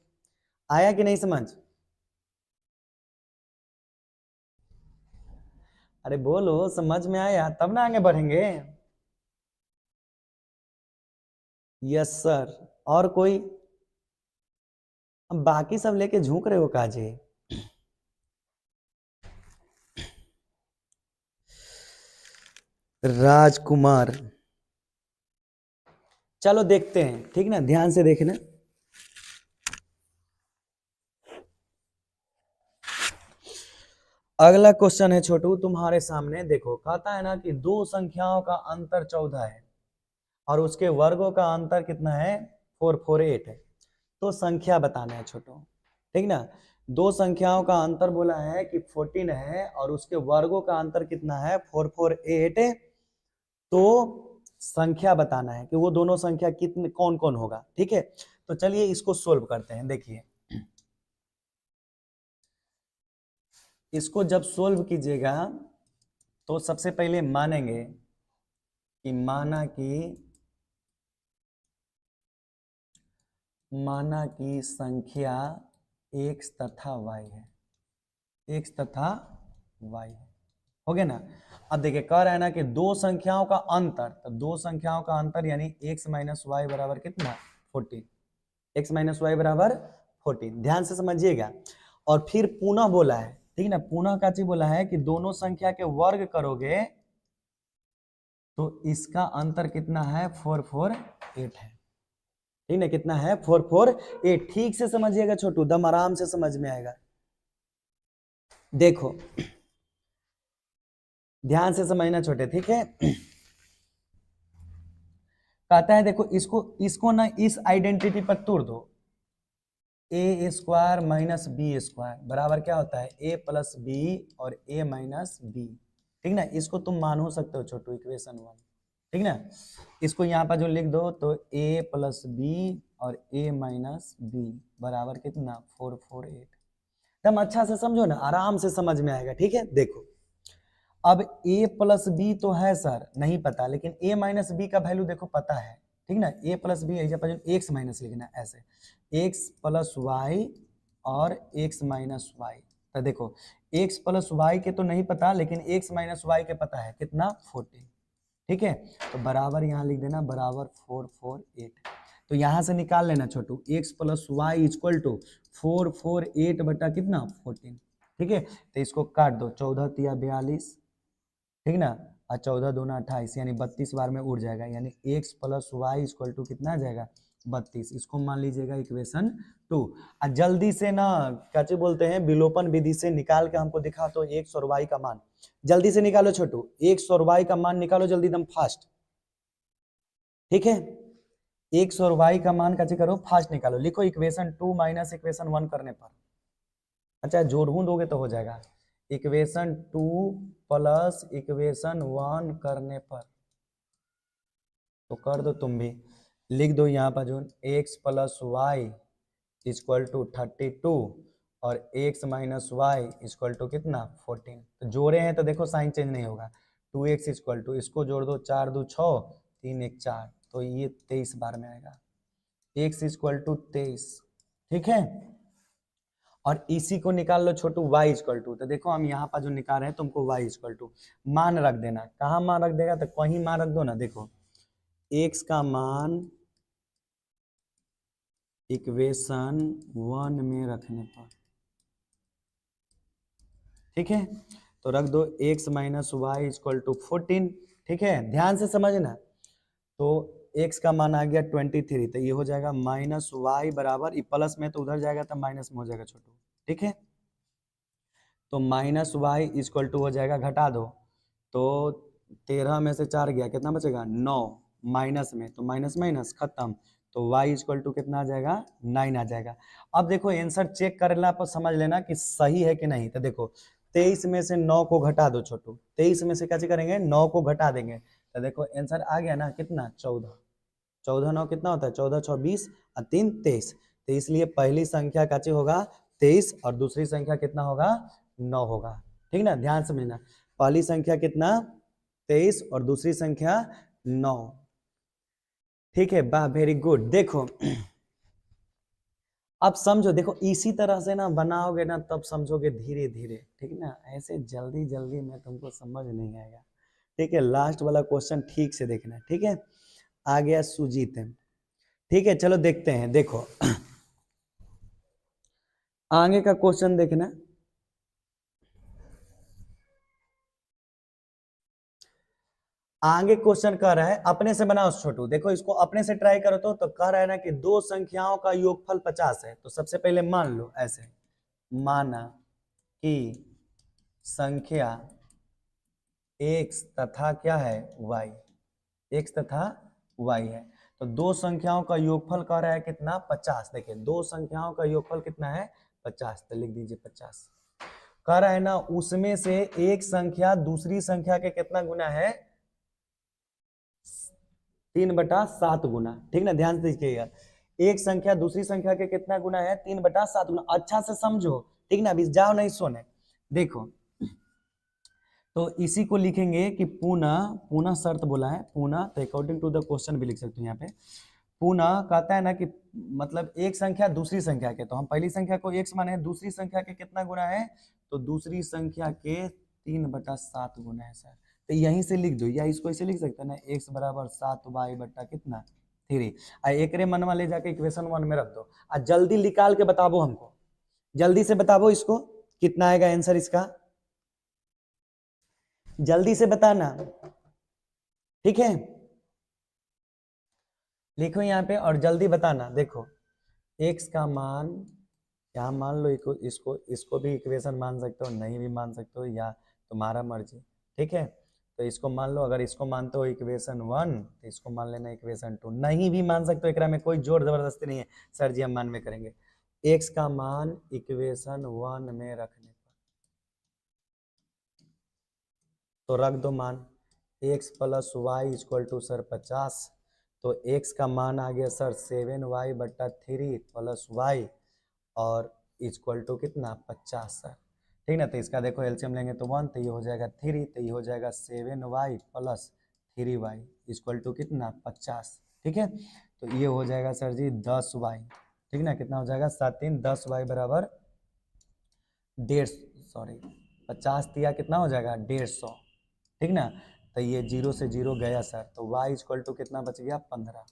आया कि नहीं समझ, अरे बोलो समझ में आया तब ना आगे बढ़ेंगे। यस सर, और कोई, अब बाकी सब लेके झूक रहे हो काजी, राजकुमार, चलो देखते हैं, ठीक ना, ध्यान से देखना, अगला क्वेश्चन है छोटू तुम्हारे सामने, देखो कहता है ना कि दो संख्याओं का अंतर 14 है और उसके वर्गों का अंतर कितना है 448 है, तो संख्या बताना है छोटू, ठीक ना, दो संख्याओं का अंतर बोला है कि 14 है और उसके वर्गों का अंतर कितना है 448, तो संख्या बताना है कि वो दोनों संख्या कितने कौन कौन होगा, ठीक है। तो चलिए इसको सोल्व करते हैं, देखिए इसको जब सोल्व कीजिएगा तो सबसे पहले मानेंगे कि माना कि संख्या x तथा y है, x तथा y है, हो गया ना। अब देखिए कह रहा है ना कि दो संख्याओं का अंतर, तो दो संख्याओं का अंतर यानी x माइनस वाई बराबर कितना 14, x माइनस वाई बराबर 14, ध्यान से समझिएगा। और फिर पुनः बोला है, ठीक है ना, पुनः का चीज बोला है कि दोनों संख्या के वर्ग करोगे तो इसका अंतर कितना है 448 है, ठीक है, कितना है 448। ठीक से समझिएगा छोटू, दम आराम से समझ में आएगा। देखो ध्यान से समझना छोटे, ठीक है। कहता है देखो इसको ना इस आइडेंटिटी पर तोड़ दो, ए स्क्वायर माइनस बी स्क्वायर बराबर क्या होता है ए प्लस बी और ए माइनस बी, ठीक ना। इसको तुम मान हो सकते हो छोटू इक्वेशन 1, ठीक ना। इसको यहाँ पर जो लिख दो तो ए प्लस बी और ए माइनस बी बराबर कितना 448। एकदम अच्छा से समझो ना, आराम से समझ में आएगा, ठीक है। देखो अब a प्लस बी तो है सर नहीं पता, लेकिन a माइनस बी का वैल्यू देखो पता है, ठीक ना। a plus B X minus लिखना ऐसे, x प्लस वाई और x माइनस वाई। तो देखो x प्लस वाई के तो नहीं पता, लेकिन x माइनस वाई के पता है कितना 14, ठीक है। तो बराबर यहाँ लिख देना बराबर 448। तो यहाँ से निकाल लेना छोटू x plus y equal to 448 बटा कितना 14, ठीक है। तो इसको काट दो, 14 तिया 42, ठीक ना, और 14 दूना 28 यानी 32 बार में उड़ जाएगा, यानी x plus y equal to कितना आ जाएगा 32। इसको मान लीजिएगा इक्वेशन 2। और जल्दी से ना क्या बोलते हैं विलोपन विधि से निकाल के हमको दिखा तो x और y का मान जल्दी से निकालो छोटू, x और y का मान निकालो जल्दी एकदम फास्ट, ठीक है। x और y का मान क्या करो फास्ट निकालो, लिखो इक्वेशन 2 माइनस इक्वेशन 1 करने पर, अच्छा जोड़ू दोगे तो हो जाएगा, इक्वेशन 2 प्लस इक्वेशन 1 करने पर, तो कर दो तुम भी, लिख दो यहाँ पर जो x plus y equal to 32 और x minus Y equal to कितना 14। तो जोड़े हैं तो देखो साइन चेंज नहीं होगा, 2x इक्वल टू इसको जोड़ दो 4 2 6 3 1 4, तो ये 23 बार में आएगा, x इक्वल टू 23, ठीक है। और इसी को निकाल लो छोटू y इक्वल टू, तो देखो हम यहाँ पर जो निकाल रहे हैं तुमको y इक्वल टू मान रख देना, कहाँ मान रख देगा तो कहीं मान रख दो ना। देखो x का मान इक्वेशन 1 में रखने पर, ठीक है, तो रख दो x minus Y equal to 14, ठीक है, ध्यान से समझना। तो x का मान आ गया 23, तो ये हो जाएगा माइनस वाई बराबर, प्लस में तो उधर जाएगा तो माइनस में हो जाएगा छोटू, ठीक है। तो माइनस वाई इक्वल टू हो जाएगा, घटा दो तो 13 में से 4 गया कितना बचेगा 9, माइनस में तो माइनस माइनस खत्म, तो y इक्वल टू कितना आ जाएगा 9 आ जाएगा। अब देखो आंसर चेक करना पर समझ लेना कि सही है कि नहीं। तो देखो 23 में से 9 को घटा दो छोटू, 23 में से कैसे करेंगे 9 को घटा देंगे, तो देखो आंसर आ गया ना कितना 14, 14 9 कितना होता है 14 6 20 और 3 23, तो इसलिए पहली संख्या का होगा 23 और दूसरी संख्या कितना होगा 9 होगा, ठीक ना। ध्यान समझना, पहली संख्या कितना 23 और दूसरी संख्या 9, ठीक है, वाह वेरी गुड। देखो अब समझो, देखो इसी तरह से ना बनाओगे ना तब समझोगे धीरे धीरे, ठीक ना, ऐसे जल्दी जल्दी में तुमको समझ नहीं आएगा, ठीक है। लास्ट वाला क्वेश्चन ठीक से देखना, ठीक है। आ गया सुजीत, ठीक है, चलो देखते हैं। देखो आगे का क्वेश्चन देखना, आगे क्वेश्चन कह रहा है अपने से बनाओ छोटू, देखो इसको अपने से ट्राई करो तो कह रहा है ना कि दो संख्याओं का योगफल 50 है। तो सबसे पहले मान लो ऐसे, माना कि संख्या x तथा क्या है y, x तथा y है, तो दो संख्याओं का योगफल कह रहा है कितना 50। देखिए दो संख्याओं का योगफल कितना है 50, तो लिख दीजिए 50। कह रहा है ना उसमें से एक संख्या दूसरी संख्या के कितना गुना है 3/7 गुना, ठीक ना। ध्यान से देखिएगा, एक संख्या दूसरी संख्या के कितना गुना है 3/7 गुना, अच्छा से समझो, ठीक ना। अभी जाओ नहीं सोने, देखो, तो इसी को लिखेंगे कि पुनः, पुनः शर्त बोला है, पुनः, तो अकॉर्डिंग टू द क्वेश्चन भी लिख सकते हो यहाँ पे। पुनः कहता है ना कि मतलब एक संख्या दूसरी संख्या के, तो हम पहली संख्या को x माने, दूसरी संख्या के कितना गुना है, तो दूसरी संख्या के 3/7 गुना है सर। तो यहीं से लिख दो, या इसको ऐसे लिख सकते हैं ना, x बराबर 7y बट्टा कितना 3। एक रे मनवा ले जाके इक्वेशन 1 में रख दो, और जल्दी निकाल के बताओ हमको, जल्दी से बताओ इसको कितना आएगा आंसर इसका, जल्दी से बताना, ठीक है। लिखो यहाँ पे और जल्दी बताना। देखो x का मान, यहाँ मान लो, इसको इसको इसको भी इक्वेशन मान सकते हो, नहीं भी मान सकते हो, या तुम्हारा मर्जी, ठीक है। तो इसको मान लो, अगर इसको मानते हो इक्वेशन 1, तो इसको मान लेना इक्वेशन 2, नहीं भी मान सकते हो, एकरा में कोई जोर जबरदस्ती नहीं है, सर जी हम मान में करेंगे। x का मान इक्वेशन 1 में रखने पर, तो रख दो मान x plus y equal to sir 50, तो x का मान आ गया सर 7y बट्टा 3 प्लस वाई, और इक्वल टू कितना 50 सर, ठीक ना। तो इसका देखो एलसीएम लेंगे तो 1, तो ये हो जाएगा 3, तो ये हो जाएगा 7y plus 3y equal to कितना 50, ठीक है। तो ये हो जाएगा सर जी 10y, ठीक ना, कितना हो जाएगा 7 3 10y बराबर 150, सॉरी 50 दिया कितना हो जाएगा 150, ठीक ना। तो ये 0 से 0 गया सर, तो y इक्वल टू कितना बच गया 15,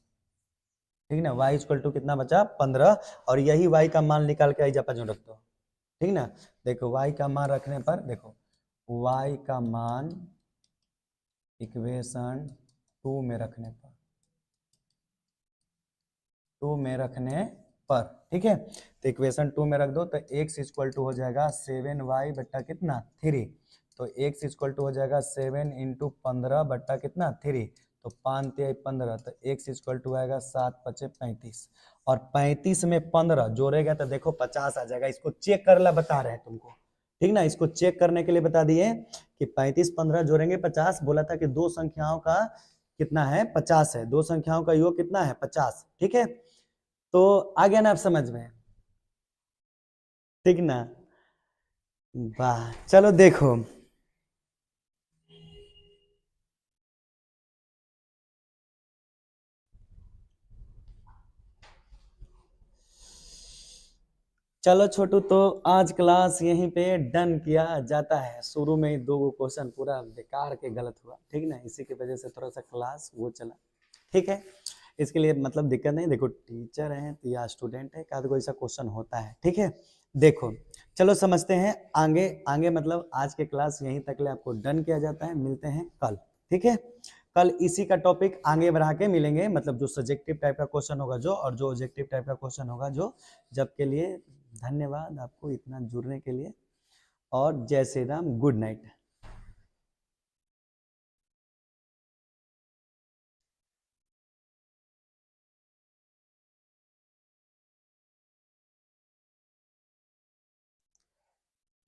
ठीक ना, y इक्वल टू कितना बचा 15, और यही y का मान निकाल के आई जो रख दो, ठीक ना। देखो y का मान रखने पर, देखो y का मान इक्वेशन 2 में रखने पर, 2 में रखने पर, ठीक है। तो इक्वेशन 2 में रख दो, तो x इक्वल टू हो जाएगा 7y बट्टा कितना 3, तो x इक्वल टू हो जाएगा 7 इंटू 15 बट्टा कितना 3, तो 5 3 15, तो x इक्वल टू आएगा 7 5 35, और 35 में 15 जोड़ेगा तो देखो 50 आ जाएगा। इसको चेक कर ला बता रहे हैं तुमको, ठीक ना, इसको चेक करने के लिए बता दिए कि 35 15 जोड़ेंगे 50, बोला था कि दो संख्याओं का कितना है 50 है, दो संख्याओं का योग कितना है 50, ठीक है। तो आ गया ना आप समझ में, ठीक ना। वाह, चलो देखो, चलो छोटू, तो आज क्लास यहीं पे डन किया जाता है। शुरू में ही 2 क्वेश्चन पूरा बेकार के गलत हुआ, ठीक ना, इसी की वजह से थोड़ा सा क्लास वो चला, ठीक है। इसके लिए मतलब दिक्कत नहीं, देखो टीचर है या स्टूडेंट है, का कोई सा क्वेश्चन होता है, ठीक है। देखो चलो समझते हैं आगे, आगे मतलब आज के क्लास यहीं तक ले आपको डन किया जाता है। मिलते हैं कल, ठीक है। कल इसी का टॉपिक आगे बढ़ा के मिलेंगे, मतलब जो सब्जेक्टिव टाइप का क्वेश्चन होगा जो, और जो ऑब्जेक्टिव टाइप का क्वेश्चन होगा जो। जब के लिए धन्यवाद आपको इतना जुड़ने के लिए, और जय श्री राम, गुड नाइट।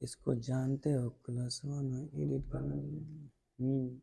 इसको जानते हो, क्लास 1 एडिट करना।